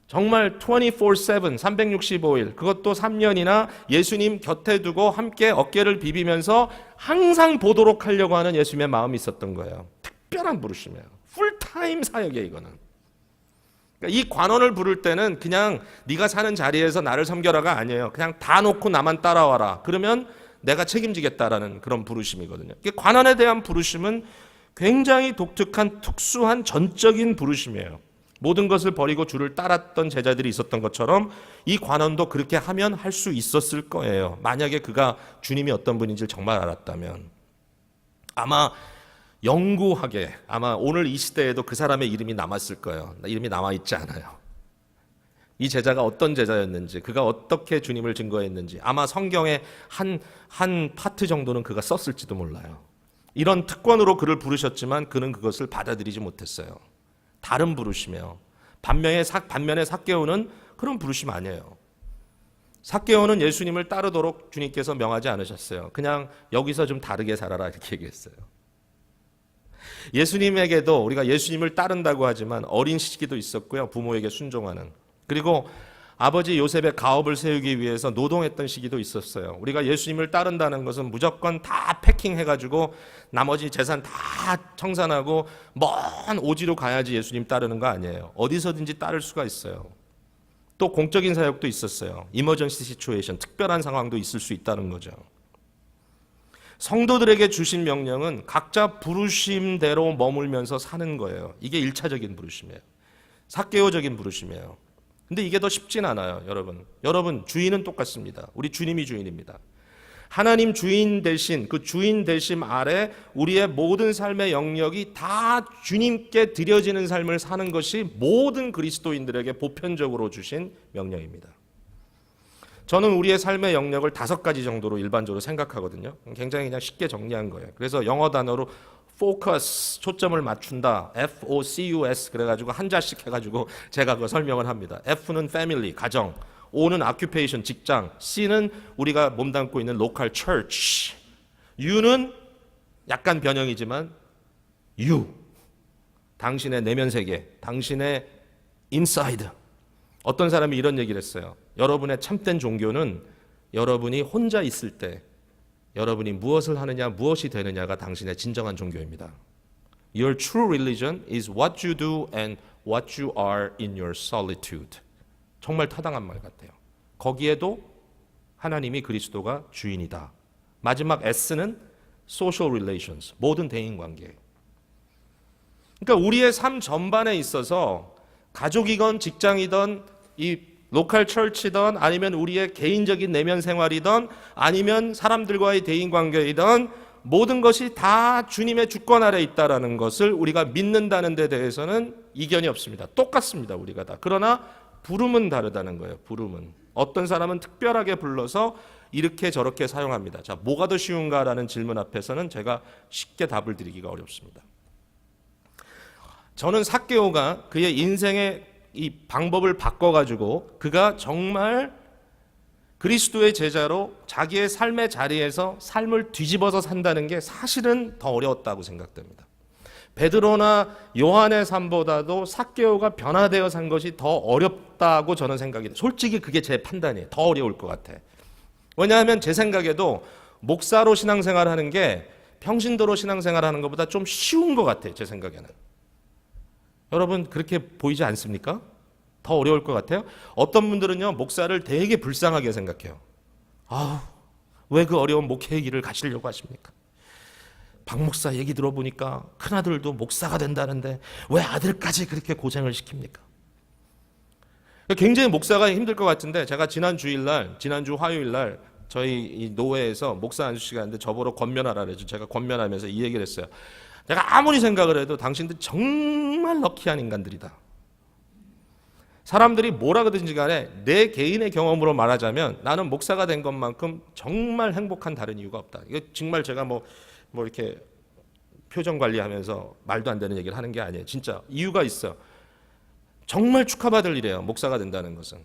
정말 24/7, 365일, 그것도 3년이나 예수님 곁에 두고 함께 어깨를 비비면서 항상 보도록 하려고 하는 예수님의 마음이 있었던 거예요. 특별한 부르심이에요. 풀타임 사역이에요, 이거는. 이 관원을 부를 때는 그냥 네가 사는 자리에서 나를 섬겨라가 아니에요. 그냥 다 놓고 나만 따라와라. 그러면 내가 책임지겠다라는 그런 부르심이거든요. 관원에 대한 부르심은 굉장히 독특한 특수한 전적인 부르심이에요. 모든 것을 버리고 주를 따랐던 제자들이 있었던 것처럼 이 관원도 그렇게 하면 할 수 있었을 거예요. 만약에 그가 주님이 어떤 분인지를 정말 알았다면. 아마 영구하게 아마 오늘 이 시대에도 그 사람의 이름이 남았을 거예요. 이름이 남아있지 않아요. 이 제자가 어떤 제자였는지, 그가 어떻게 주님을 증거했는지 아마 성경의 한 파트 정도는 그가 썼을지도 몰라요. 이런 특권으로 그를 부르셨지만 그는 그것을 받아들이지 못했어요. 다른 부르심이에요. 반면에 삭개오는 그런 부르심 아니에요. 삭개오는 예수님을 따르도록 주님께서 명하지 않으셨어요. 그냥 여기서 좀 다르게 살아라 이렇게 얘기했어요. 예수님에게도 우리가 예수님을 따른다고 하지만 어린 시기도 있었고요. 부모에게 순종하는. 그리고 아버지 요셉의 가업을 세우기 위해서 노동했던 시기도 있었어요. 우리가 예수님을 따른다는 것은 무조건 다 패킹해가지고 나머지 재산 다 청산하고 먼 오지로 가야지 예수님 따르는 거 아니에요. 어디서든지 따를 수가 있어요. 또 공적인 사역도 있었어요. 이머전시 시츄에이션, 특별한 상황도 있을 수 있다는 거죠. 성도들에게 주신 명령은 각자 부르심대로 머물면서 사는 거예요. 이게 1차적인 부르심이에요. 삭개오적인 부르심이에요. 근데 이게 더 쉽진 않아요, 여러분. 여러분, 주인은 똑같습니다. 우리 주님이 주인입니다. 하나님 주인 대신 그 주인 대심 아래 우리의 모든 삶의 영역이 다 주님께 드려지는 삶을 사는 것이 모든 그리스도인들에게 보편적으로 주신 명령입니다. 저는 우리의 삶의 영역을 5가지 정도로 일반적으로 생각하거든요. 굉장히 그냥 쉽게 정리한 거예요. 그래서 영어 단어로 focus, 초점을 맞춘다. F-O-C-U-S 그래가지고 한자씩 해가지고 제가 그 설명을 합니다. F는 family, 가정. O는 occupation, 직장. C는 우리가 몸담고 있는 local church. U는 약간 변형이지만 you. 당신의 내면 세계, 당신의 inside. 어떤 사람이 이런 얘기를 했어요. 여러분의 참된 종교는 여러분이 혼자 있을 때 여러분이 무엇을 하느냐, 무엇이 되느냐가 당신의 진정한 종교입니다. Your true religion is what you do and what you are in your solitude. 정말 타당한 말 같아요. 거기에도 하나님이 그리스도가 주인이다. 마지막 S는 social relations, 모든 대인관계. 그러니까 우리의 삶 전반에 있어서 가족이건 직장이든 이 로컬 철치든 아니면 우리의 개인적인 내면 생활이든 아니면 사람들과의 대인관계이든 모든 것이 다 주님의 주권 아래 있다라는 것을 우리가 믿는다는 데 대해서는 이견이 없습니다. 똑같습니다. 우리가 다. 그러나 부름은 다르다는 거예요. 부름은. 어떤 사람은 특별하게 불러서 이렇게 저렇게 사용합니다. 자, 뭐가 더 쉬운가라는 질문 앞에서는 제가 쉽게 답을 드리기가 어렵습니다. 저는 삭개오가 그의 인생의 이 방법을 바꿔가지고 그가 정말 그리스도의 제자로 자기의 삶의 자리에서 삶을 뒤집어서 산다는 게 사실은 더 어려웠다고 생각됩니다. 베드로나 요한의 삶보다도 삭개오가 변화되어 산 것이 더 어렵다고 저는 생각이 돼요. 솔직히 그게 제 판단이에요. 더 어려울 것 같아. 왜냐하면 제 생각에도 목사로 신앙생활하는 게 평신도로 신앙생활하는 것보다 좀 쉬운 것 같아요. 제 생각에는. 여러분 그렇게 보이지 않습니까? 더 어려울 것 같아요. 어떤 분들은요 목사를 되게 불쌍하게 생각해요. 왜 그 어려운 목회의 길을 가시려고 하십니까? 박 목사 얘기 들어보니까 큰아들도 목사가 된다는데 왜 아들까지 그렇게 고생을 시킵니까? 굉장히 목사가 힘들 것 같은데 제가 지난주 화요일날 저희 이 노회에서 목사 안수 시간인데 저보러 권면하라 그래서 제가 권면하면서 이 얘기를 했어요. 내가 아무리 생각을 해도 당신들 정말 럭키한 인간들이다. 사람들이 뭐라 그러든지 간에 내 개인의 경험으로 말하자면 나는 목사가 된 것만큼 정말 행복한 다른 이유가 없다. 이거 정말 제가 뭐 이렇게 표정 관리하면서 말도 안 되는 얘기를 하는 게 아니에요. 진짜 이유가 있어요. 정말 축하받을 일이에요. 목사가 된다는 것은.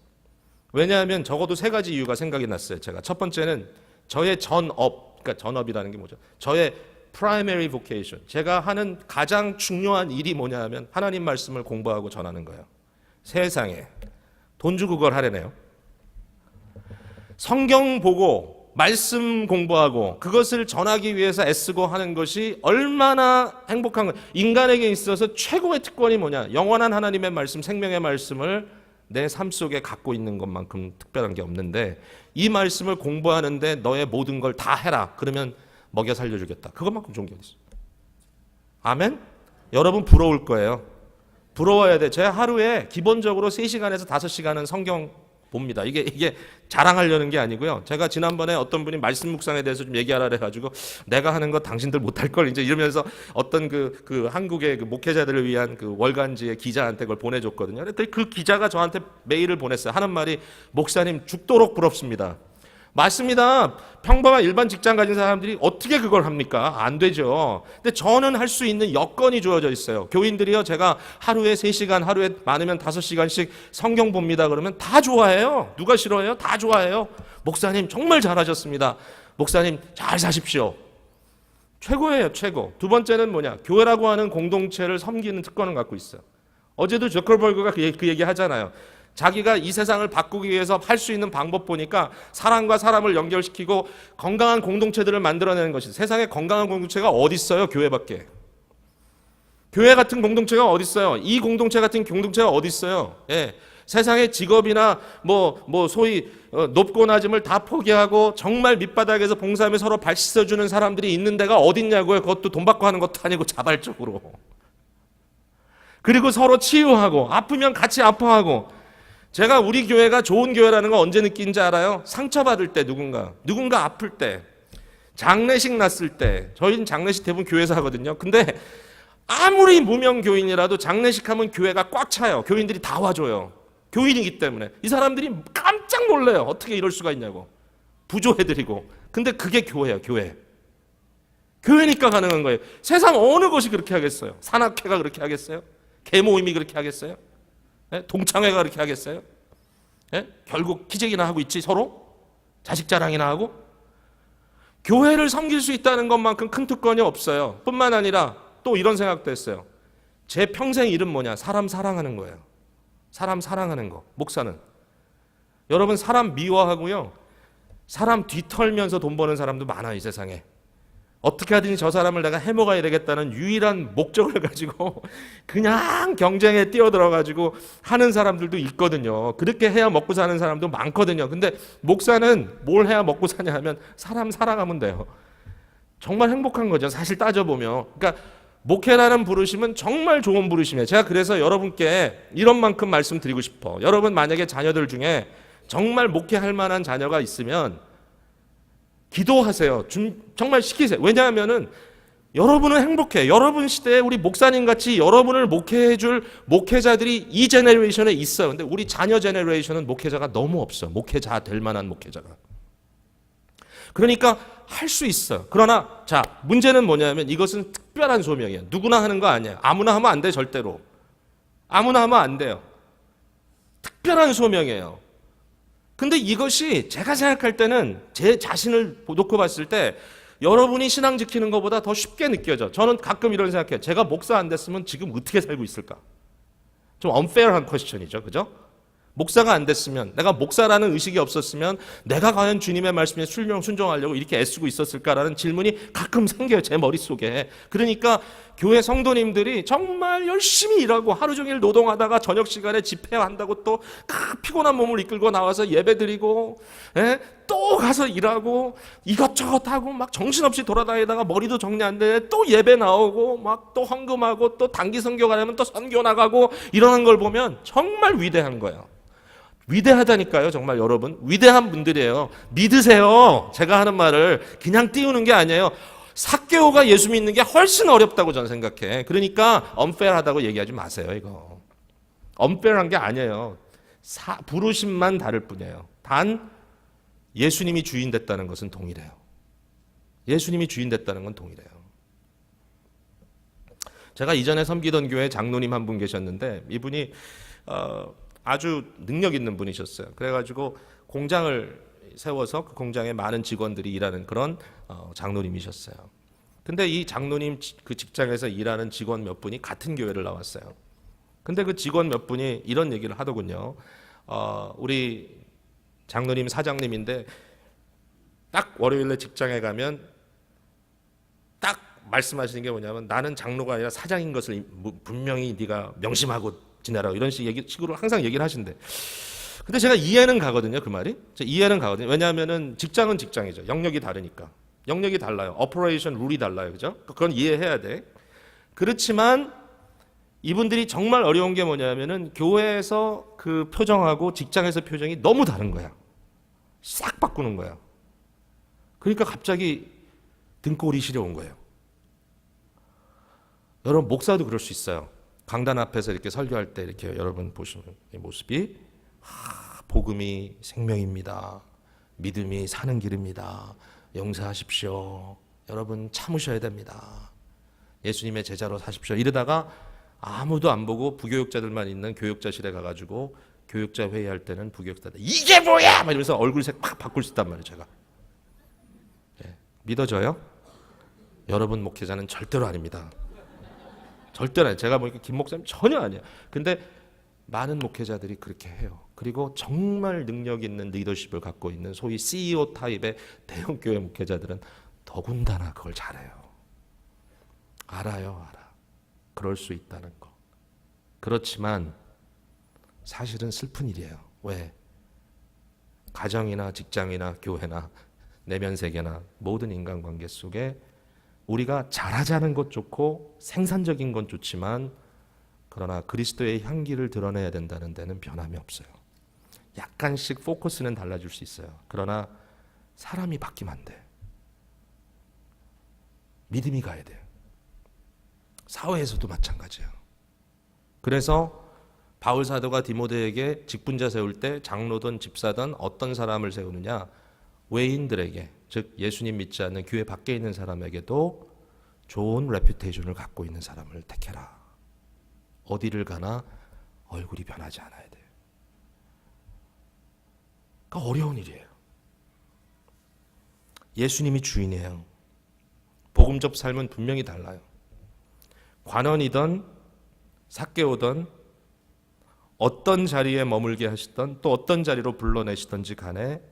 왜냐하면 적어도 3가지 이유가 생각이 났어요. 제가 첫 번째는 저의 전업, 그러니까 전업이라는 게 뭐죠? 저의 primary vocation. 제가 하는 가장 중요한 일이 뭐냐 하면 하나님 말씀을 공부하고 전하는 거예요. 세상에 돈 주고 그걸 하려네요. 성경 보고 말씀 공부하고 그것을 전하기 위해서 애쓰고 하는 것이 얼마나 행복한 거예요. 인간에게 있어서 최고의 특권이 뭐냐? 영원한 하나님의 말씀, 생명의 말씀을 내 삶 속에 갖고 있는 것만큼 특별한 게 없는데 이 말씀을 공부하는데 너의 모든 걸 다 해라. 그러면 먹여 살려주겠다. 그것만큼 좋은 게 어디 있어요? 아멘? 여러분 부러울 거예요. 부러워야 돼. 제가 하루에 기본적으로 3시간에서 5시간은 성경 봅니다. 이게 자랑하려는 게 아니고요. 제가 지난번에 어떤 분이 말씀 묵상에 대해서 좀 얘기하라 그래가지고 내가 하는 거 당신들 못할 걸 이제 이러면서 어떤 그 한국의 그 목회자들을 위한 그 월간지의 기자한테 그걸 보내줬거든요. 그 기자가 저한테 메일을 보냈어요. 하는 말이 목사님 죽도록 부럽습니다. 맞습니다. 평범한 일반 직장 가진 사람들이 어떻게 그걸 합니까? 안 되죠. 근데 저는 할 수 있는 여건이 주어져 있어요. 교인들이요, 제가 하루에 3시간, 하루에 많으면 5시간씩 성경 봅니다. 그러면 다 좋아해요. 누가 싫어해요? 다 좋아해요. 목사님 정말 잘하셨습니다. 목사님 잘 사십시오. 최고예요, 최고. 두 번째는 뭐냐? 교회라고 하는 공동체를 섬기는 특권을 갖고 있어요. 어제도 저커버그가 그 얘기 하잖아요. 자기가 이 세상을 바꾸기 위해서 할 수 있는 방법 보니까 사람과 사람을 연결시키고 건강한 공동체들을 만들어내는 것이 세상에 건강한 공동체가 어디 있어요? 교회밖에. 교회 같은 공동체가 어디 있어요? 이 공동체 같은 공동체가 어디 있어요? 예. 세상의 직업이나 소위 높고 낮음을 다 포기하고 정말 밑바닥에서 봉사하며 서로 발 씻어주는 사람들이 있는 데가 어디 있냐고요. 그것도 돈 받고 하는 것도 아니고 자발적으로. 그리고 서로 치유하고 아프면 같이 아파하고. 제가 우리 교회가 좋은 교회라는 거 언제 느낀지 알아요? 상처받을 때 누군가 아플 때 장례식 났을 때, 저희는 장례식 대부분 교회에서 하거든요. 근데 아무리 무명 교인이라도 장례식 하면 교회가 꽉 차요. 교인들이 다 와줘요. 교인이기 때문에. 이 사람들이 깜짝 놀래요. 어떻게 이럴 수가 있냐고. 부조해드리고. 근데 그게 교회예요, 교회. 교회니까 가능한 거예요. 세상 어느 것이 그렇게 하겠어요? 산악회가 그렇게 하겠어요? 개모임이 그렇게 하겠어요? 예? 동창회가 그렇게 하겠어요? 예? 결국 기적이나 하고 있지 서로? 자식 자랑이나 하고? 교회를 섬길 수 있다는 것만큼 큰 특권이 없어요. 뿐만 아니라 또 이런 생각도 했어요. 제 평생 일은 뭐냐? 사람 사랑하는 거예요. 사람 사랑하는 거. 목사는. 여러분 사람 미워하고요. 사람 뒤털면서 돈 버는 사람도 많아요, 이 세상에. 어떻게 하든지 저 사람을 내가 해먹어야 되겠다는 유일한 목적을 가지고 그냥 경쟁에 뛰어들어가지고 하는 사람들도 있거든요. 그렇게 해야 먹고 사는 사람도 많거든요. 근데 목사는 뭘 해야 먹고 사냐 하면 사람 사랑하면 돼요. 정말 행복한 거죠. 사실 따져보면. 그러니까 목회라는 부르심은 정말 좋은 부르심이에요. 제가 그래서 여러분께 이런 만큼 말씀드리고 싶어. 여러분 만약에 자녀들 중에 정말 목회할 만한 자녀가 있으면 기도하세요. 정말 시키세요. 왜냐하면은 여러분은 행복해. 여러분 시대에 우리 목사님 같이 여러분을 목회해 줄 목회자들이 이 제너레이션에 있어요. 근데 우리 자녀 제너레이션은 목회자가 너무 없어요. 목회자 될 만한 목회자가. 그러니까 할 수 있어요. 그러나 자, 문제는 뭐냐면 이것은 특별한 소명이에요. 누구나 하는 거 아니에요. 아무나 하면 안 돼, 절대로. 아무나 하면 안 돼요. 특별한 소명이에요. 근데 이것이 제가 생각할 때는 제 자신을 놓고 봤을 때 여러분이 신앙 지키는 것보다 더 쉽게 느껴져. 저는 가끔 이런 생각해요. 제가 목사 안 됐으면 지금 어떻게 살고 있을까? 좀 unfair한 퀘스천이죠. 그죠? 목사가 안 됐으면, 내가 목사라는 의식이 없었으면 내가 과연 주님의 말씀에 순종하려고 이렇게 애쓰고 있었을까라는 질문이 가끔 생겨요. 제 머릿속에. 그러니까 교회 성도님들이 정말 열심히 일하고 하루 종일 노동하다가 저녁 시간에 집회한다고 또 피곤한 몸을 이끌고 나와서 예배드리고, 또 가서 일하고 이것저것 하고 막 정신없이 돌아다니다가 머리도 정리 안 되네. 또 예배 나오고 막 또 헌금하고 또 단기 선교 가려면 또 선교 나가고 이러는 걸 보면 정말 위대한 거예요. 위대하다니까요. 정말 여러분 위대한 분들이에요. 믿으세요. 제가 하는 말을 그냥 띄우는 게 아니에요. 삭개오가 예수 믿는 게 훨씬 어렵다고 저는 생각해. 그러니까 unfair하다고 얘기하지 마세요. 이거 unfair한 게 아니에요. 부르심만 다를 뿐이에요. 단 예수님이 주인 됐다는 것은 동일해요. 예수님이 주인 됐다는 건 동일해요. 제가 이전에 섬기던 교회 장로님 한 분 계셨는데 이분이 아주 능력 있는 분이셨어요. 그래가지고 공장을 세워서 그 공장에 많은 직원들이 일하는 그런 장로님이셨어요. 근데 이 장로님 그 직장에서 일하는 직원 몇 분이 같은 교회를 나왔어요. 근데 그 직원 몇 분이 이런 얘기를 하더군요. 우리 장로님 사장님인데 딱 월요일에 직장에 가면 딱 말씀하시는 게 뭐냐면 나는 장로가 아니라 사장인 것을 분명히 네가 명심하고 지내라고 이런 식으로 항상 얘기를 하신대. 근데 제가 이해는 가거든요. 그 말이. 이해는 가거든요. 왜냐하면은 직장은 직장이죠. 영역이 다르니까. 영역이 달라요. 오퍼레이션 룰이 달라요. 그죠? 그건 이해해야 돼. 그렇지만 이분들이 정말 어려운 게 뭐냐면은 교회에서 그 표정하고 직장에서 표정이 너무 다른 거야. 싹 바꾸는 거야. 그러니까 갑자기 등골이 시려운 거예요. 여러분 목사도 그럴 수 있어요. 강단 앞에서 이렇게 설교할 때 이렇게 여러분 보시는 이 모습이 복음이 생명입니다. 믿음이 사는 길입니다. 용서하십시오. 여러분 참으셔야 됩니다. 예수님의 제자로 사십시오. 이러다가 아무도 안 보고 부교육자들만 있는 교육자실에 가가지고 교육자 회의할 때는 부교육자들 이게 뭐야! 막 이러면서 얼굴색 팍 바꿀 수 있단 말이에요. 제가. 믿어져요? 여러분 목회자는 절대로 아닙니다. 절대로 아니에요. 제가 보니까 김 목사님 전혀 아니에요. 근데 많은 목회자들이 그렇게 해요. 그리고 정말 능력 있는 리더십을 갖고 있는 소위 CEO 타입의 대형교회 목회자들은 더군다나 그걸 잘해요. 알아요. 알아. 그럴 수 있다는 거. 그렇지만 사실은 슬픈 일이에요. 왜? 가정이나 직장이나 교회나 내면 세계나 모든 인간관계 속에 우리가 잘하자는 것 좋고 생산적인 건 좋지만 그러나 그리스도의 향기를 드러내야 된다는 데는 변함이 없어요. 약간씩 포커스는 달라질 수 있어요. 그러나 사람이 바뀌면 안 돼. 믿음이 가야 돼요. 사회에서도 마찬가지예요. 그래서 바울 사도가 디모데에게 직분자 세울 때 장로든 집사든 어떤 사람을 세우느냐, 외인들에게, 즉 예수님 믿지 않는 교회 밖에 있는 사람에게도 좋은 레퓨테이션을 갖고 있는 사람을 택해라. 어디를 가나 얼굴이 변하지 않아야 돼요. 그러니까 어려운 일이에요. 예수님이 주인이에요. 복음적 삶은 분명히 달라요. 관원이든 삭개오든 어떤 자리에 머물게 하시던 또 어떤 자리로 불러내시던지 간에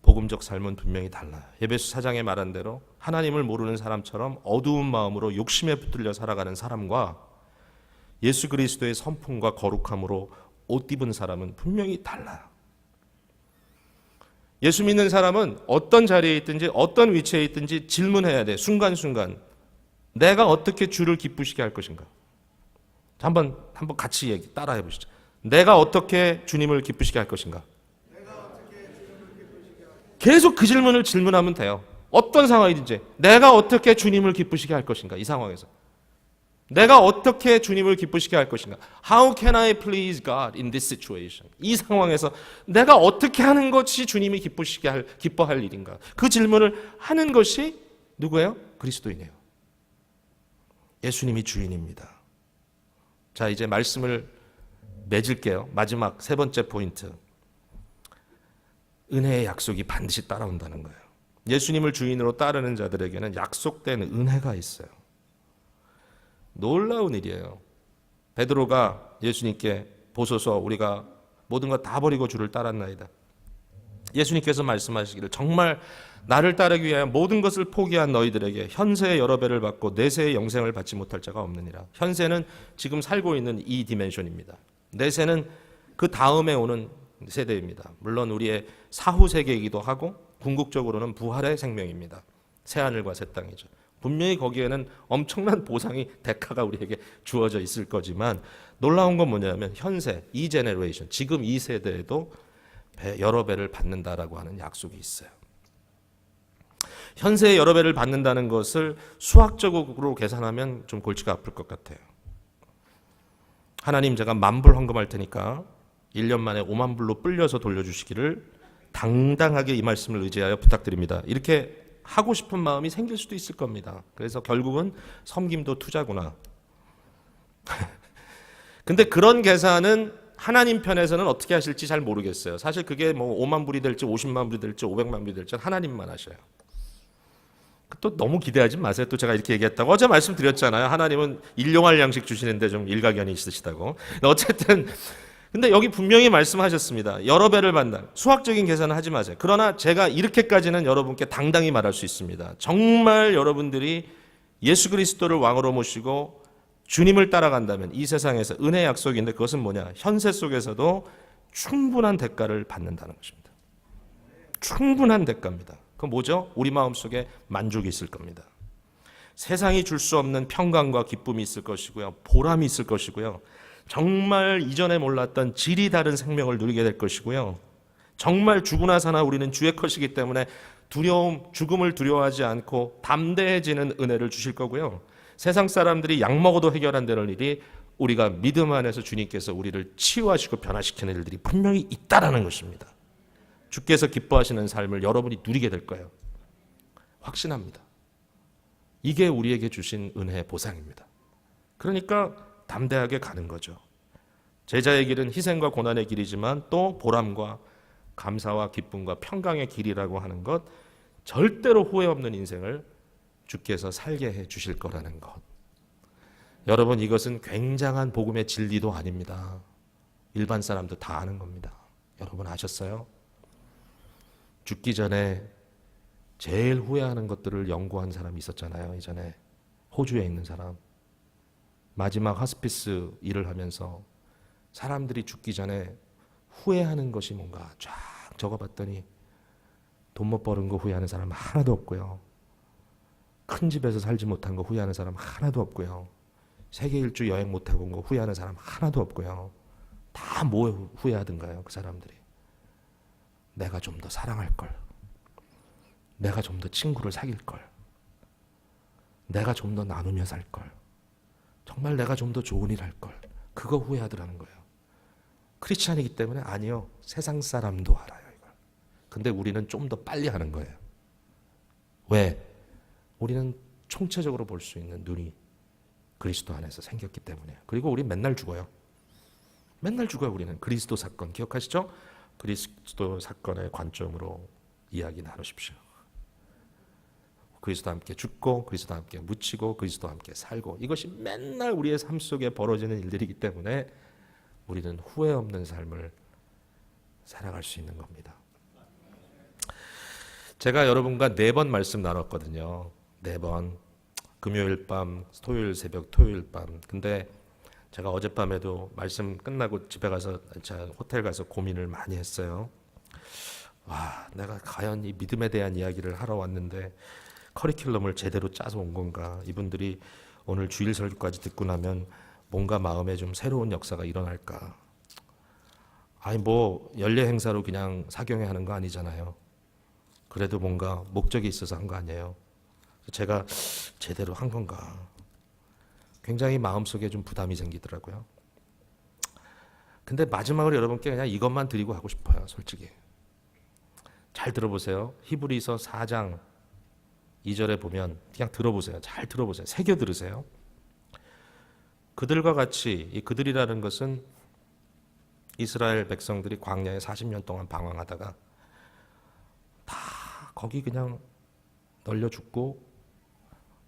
복음적 삶은 분명히 달라요. 에베소 4장에 말한 대로 하나님을 모르는 사람처럼 어두운 마음으로 욕심에 붙들려 살아가는 사람과 예수 그리스도의 선풍과 거룩함으로 옷 입은 사람은 분명히 달라요. 예수 믿는 사람은 어떤 자리에 있든지 어떤 위치에 있든지 질문해야 돼. 순간순간 내가 어떻게 주를 기쁘시게 할 것인가. 한번 같이 따라해 보시죠. 내가 어떻게 주님을 기쁘시게 할 것인가. 계속 그 질문을 질문하면 돼요. 어떤 상황이든지 내가 어떻게 주님을 기쁘시게 할 것인가. 이 상황에서 내가 어떻게 주님을 기쁘시게 할 것인가. How can I please God in this situation? 이 상황에서 내가 어떻게 하는 것이 주님이 기뻐할 일인가. 그 질문을 하는 것이 누구예요? 그리스도인이에요. 예수님이 주인입니다. 자, 이제 말씀을 맺을게요. 마지막 세 번째 포인트. 은혜의 약속이 반드시 따라온다는 거예요. 예수님을 주인으로 따르는 자들에게는 약속된 은혜가 있어요. 놀라운 일이에요. 베드로가 예수님께 보소서 우리가 모든 것 다 버리고 주를 따랐나이다. 예수님께서 말씀하시기를 정말 나를 따르기 위하여 모든 것을 포기한 너희들에게 현세의 여러 배를 받고 내세의 영생을 받지 못할 자가 없느니라. 현세는 지금 살고 있는 이 디멘션입니다. 내세는 그 다음에 오는 세대입니다. 물론 우리의 사후 세계이기도 하고 궁극적으로는 부활의 생명입니다. 새하늘과 새 땅이죠. 분명히 거기에는 엄청난 보상이 대가가 우리에게 주어져 있을 거지만 놀라운 건 뭐냐면 현세, 이 제너레이션, 지금 이 세대에도 여러 배를 받는다라고 하는 약속이 있어요. 현세의 여러 배를 받는다는 것을 수학적으로 계산하면 좀 골치가 아플 것 같아요. 하나님 제가 10,000불 헌금할 테니까 1년 만에 50,000불로 불려서 돌려주시기를 당당하게 이 말씀을 의지하여 부탁드립니다. 이렇게 하고 싶은 마음이 생길 수도 있을 겁니다. 그래서 결국은 섬김도 투자구나. 근데 그런 계산은 하나님 편에서는 어떻게 하실지 잘 모르겠어요. 사실 그게 뭐 50,000불이 될지 500,000불이 될지 500,000불이 될지 하나님만 아셔요. 또 너무 기대하지 마세요. 또 제가 이렇게 얘기했다고 어제 말씀드렸잖아요. 하나님은 일용할 양식 주시는데 좀 일가견이 있으시다고. 어쨌든 근데 여기 분명히 말씀하셨습니다. 여러 배를 받는다. 수학적인 계산은 하지 마세요. 그러나 제가 이렇게까지는 여러분께 당당히 말할 수 있습니다. 정말 여러분들이 예수 그리스도를 왕으로 모시고 주님을 따라간다면 이 세상에서 은혜의 약속인데 그것은 뭐냐? 현세 속에서도 충분한 대가를 받는다는 것입니다. 충분한 대가입니다. 그건 뭐죠? 우리 마음속에 만족이 있을 겁니다. 세상이 줄 수 없는 평강과 기쁨이 있을 것이고요. 보람이 있을 것이고요. 정말 이전에 몰랐던 질이 다른 생명을 누리게 될 것이고요. 정말 죽으나 사나 우리는 주의 것이기 때문에 죽음을 두려워하지 않고 담대해지는 은혜를 주실 거고요. 세상 사람들이 약 먹어도 해결 안 되는 일이 우리가 믿음 안에서 주님께서 우리를 치유하시고 변화시키는 일들이 분명히 있다라는 것입니다. 주께서 기뻐하시는 삶을 여러분이 누리게 될 거예요. 확신합니다. 이게 우리에게 주신 은혜의 보상입니다. 그러니까 담대하게 가는 거죠. 제자의 길은 희생과 고난의 길이지만 또 보람과 감사와 기쁨과 평강의 길이라고 하는 것, 절대로 후회 없는 인생을 주께서 살게 해 주실 거라는 것. 여러분, 이것은 굉장한 복음의 진리도 아닙니다. 일반 사람도 다 아는 겁니다. 여러분 아셨어요? 죽기 전에 제일 후회하는 것들을 연구한 사람이 있었잖아요. 이전에 호주에 있는 사람. 마지막 하스피스 일을 하면서 사람들이 죽기 전에 후회하는 것이 뭔가 쫙 적어봤더니 돈 못 버는 거 후회하는 사람 하나도 없고요. 큰 집에서 살지 못한 거 후회하는 사람 하나도 없고요. 세계 일주 여행 못하고 온 거 후회하는 사람 하나도 없고요. 다 뭐 후회하던가요? 그 사람들이. 내가 좀 더 사랑할 걸. 내가 좀 더 친구를 사귈 걸. 내가 좀 더 나누며 살 걸. 정말 내가 좀 더 좋은 일 할 걸. 그거 후회하더라는 거예요. 크리스찬이기 때문에 아니요. 세상 사람도 알아요, 이걸. 근데 우리는 좀 더 빨리 하는 거예요. 왜? 우리는 총체적으로 볼 수 있는 눈이 그리스도 안에서 생겼기 때문에. 그리고 우리 맨날 죽어요. 맨날 죽어요, 우리는. 그리스도 사건 기억하시죠? 그리스도 사건의 관점으로 이야기 나누십시오. 그리스도와 함께 죽고 그리스도와 함께 묻히고 그리스도와 함께 살고, 이것이 맨날 우리의 삶 속에 벌어지는 일들이기 때문에 우리는 후회 없는 삶을 살아갈 수 있는 겁니다. 제가 여러분과 4번 말씀 나눴거든요. 4번. 금요일 밤, 토요일 새벽, 토요일 밤. 근데 제가 어젯밤에도 말씀 끝나고 집에 가서 호텔 가서 고민을 많이 했어요. 와, 내가 과연 이 믿음에 대한 이야기를 하러 왔는데 커리큘럼을 제대로 짜서 온 건가? 이분들이 오늘 주일 설교까지 듣고 나면 뭔가 마음에 좀 새로운 역사가 일어날까? 아니 뭐 연례 행사로 그냥 사경회 하는 거 아니잖아요. 그래도 뭔가 목적이 있어서 한 거 아니에요. 제가 제대로 한 건가? 굉장히 마음속에 좀 부담이 생기더라고요. 근데 마지막으로 여러분께 그냥 이것만 드리고 하고 싶어요. 솔직히. 잘 들어보세요. 히브리서 4장 2절에 보면 그냥 들어보세요. 잘 들어보세요. 새겨 들으세요. 그들과 같이, 이 그들이라는 것은 이스라엘 백성들이 광야에 40년 동안 방황하다가 다 거기 그냥 널려 죽고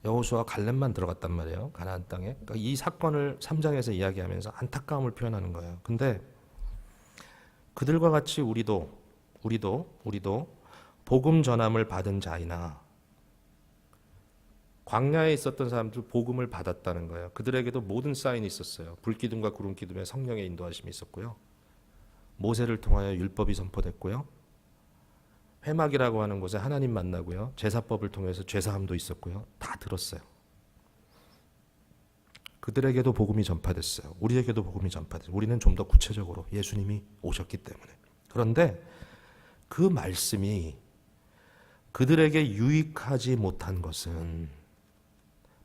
여호수아 갈렙만 들어갔단 말이에요. 가나안 땅에. 그러니까 이 사건을 3장에서 이야기하면서 안타까움을 표현하는 거예요. 근데 그들과 같이 우리도 복음 전함을 받은 자이나, 광야에 있었던 사람들 복음을 받았다는 거예요. 그들에게도 모든 사인이 있었어요. 불기둥과 구름기둥에 성령의 인도하심이 있었고요. 모세를 통하여 율법이 선포됐고요. 회막이라고 하는 곳에 하나님 만나고요. 제사법을 통해서 죄사함도 있었고요. 다 들었어요. 그들에게도 복음이 전파됐어요. 우리에게도 복음이 전파됐어요. 우리는 좀 더 구체적으로 예수님이 오셨기 때문에. 그런데 그 말씀이 그들에게 유익하지 못한 것은,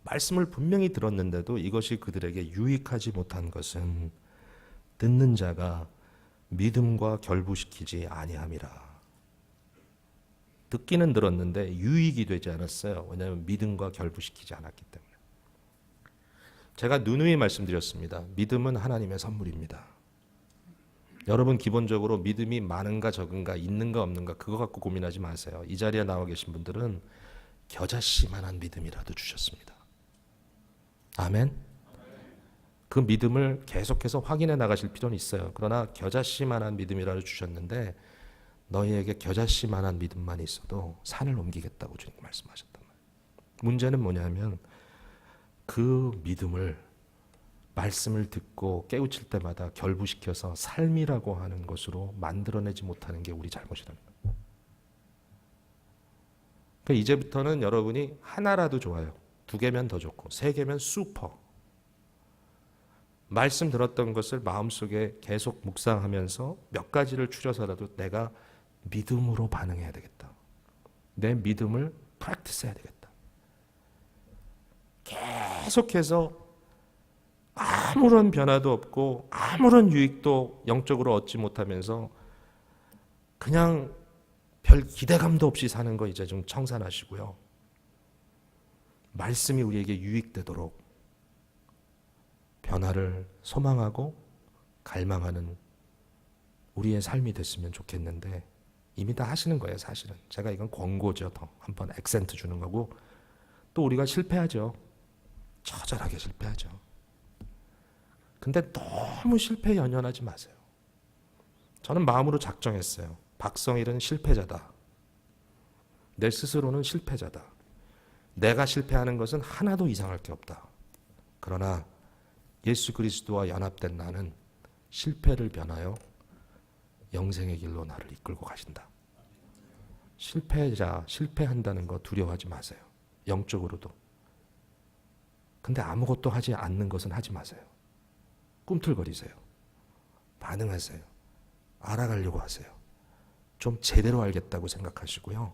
말씀을 분명히 들었는데도 이것이 그들에게 유익하지 못한 것은 듣는 자가 믿음과 결부시키지 아니함이라. 듣기는 들었는데 유익이 되지 않았어요. 왜냐하면 믿음과 결부시키지 않았기 때문에. 제가 누누이 말씀드렸습니다. 믿음은 하나님의 선물입니다. 여러분 기본적으로 믿음이 많은가 적은가, 있는가 없는가 그거 갖고 고민하지 마세요. 이 자리에 나와 계신 분들은 겨자씨만한 믿음이라도 주셨습니다. 아멘. 그 믿음을 계속해서 확인해 나가실 필요는 있어요. 그러나 겨자씨만한 믿음이라도 주셨는데 너희에게 겨자씨만한 믿음만 있어도 산을 옮기겠다고 주님 말씀하셨단 말이에요. 문제는 뭐냐면 그 믿음을 말씀을 듣고 깨우칠 때마다 결부시켜서 삶이라고 하는 것으로 만들어내지 못하는 게 우리 잘못이라는 거예요. 그러니까 이제부터는 여러분이 하나라도 좋아요. 2개면 더 좋고 3개면 슈퍼. 말씀 들었던 것을 마음속에 계속 묵상하면서 몇 가지를 추려서라도 내가 믿음으로 반응해야 되겠다. 내 믿음을 프랙티스 해야 되겠다. 계속해서 아무런 변화도 없고 아무런 유익도 영적으로 얻지 못하면서 그냥 별 기대감도 없이 사는 거 이제 좀 청산하시고요. 말씀이 우리에게 유익되도록 변화를 소망하고 갈망하는 우리의 삶이 됐으면 좋겠는데 이미 다 하시는 거예요. 사실은 제가 이건 권고죠. 더 한번 액센트 주는 거고, 또 우리가 실패하죠. 처절하게 실패하죠. 근데 너무 실패에 연연하지 마세요. 저는 마음으로 작정했어요. 박성일은 실패자다. 내 스스로는 실패자다. 내가 실패하는 것은 하나도 이상할 게 없다. 그러나 예수 그리스도와 연합된 나는 실패를 변하여 영생의 길로 나를 이끌고 가신다. 실패한다는 거 두려워하지 마세요. 영적으로도. 근데 아무것도 하지 않는 것은 하지 마세요. 꿈틀거리세요. 반응하세요. 알아가려고 하세요. 좀 제대로 알겠다고 생각하시고요.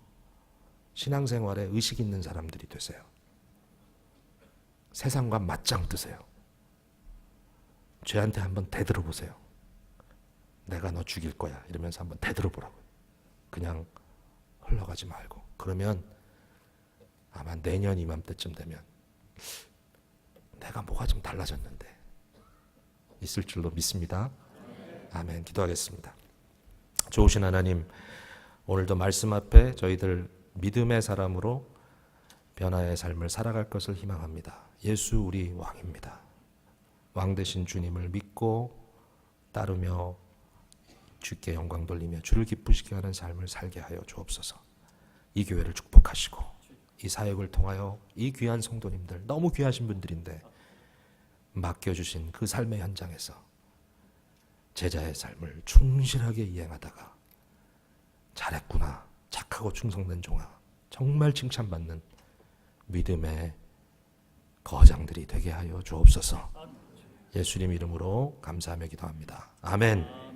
신앙생활에 의식 있는 사람들이 되세요. 세상과 맞짱 뜨세요. 죄한테 한번 대들어 보세요. 내가 너 죽일 거야 이러면서 한번 대들어 보라고요. 그냥 흘러가지 말고. 그러면 아마 내년 이맘때쯤 되면 내가 뭐가 좀 달라졌는데 있을 줄로 믿습니다. 아멘. 기도하겠습니다. 좋으신 하나님, 오늘도 말씀 앞에 저희들 믿음의 사람으로 변화의 삶을 살아갈 것을 희망합니다. 예수 우리 왕입니다. 왕 되신 주님을 믿고 따르며 주께 영광 돌리며 주를 기쁘시게 하는 삶을 살게 하여 주옵소서. 이 교회를 축복하시고 이 사역을 통하여 이 귀한 성도님들, 너무 귀하신 분들인데 맡겨주신 그 삶의 현장에서 제자의 삶을 충실하게 이행하다가 잘했구나, 착하고 충성된 종아, 정말 칭찬받는 믿음의 거장들이 되게 하여 주옵소서. 예수님 이름으로 감사하며 기도합니다. 아멘.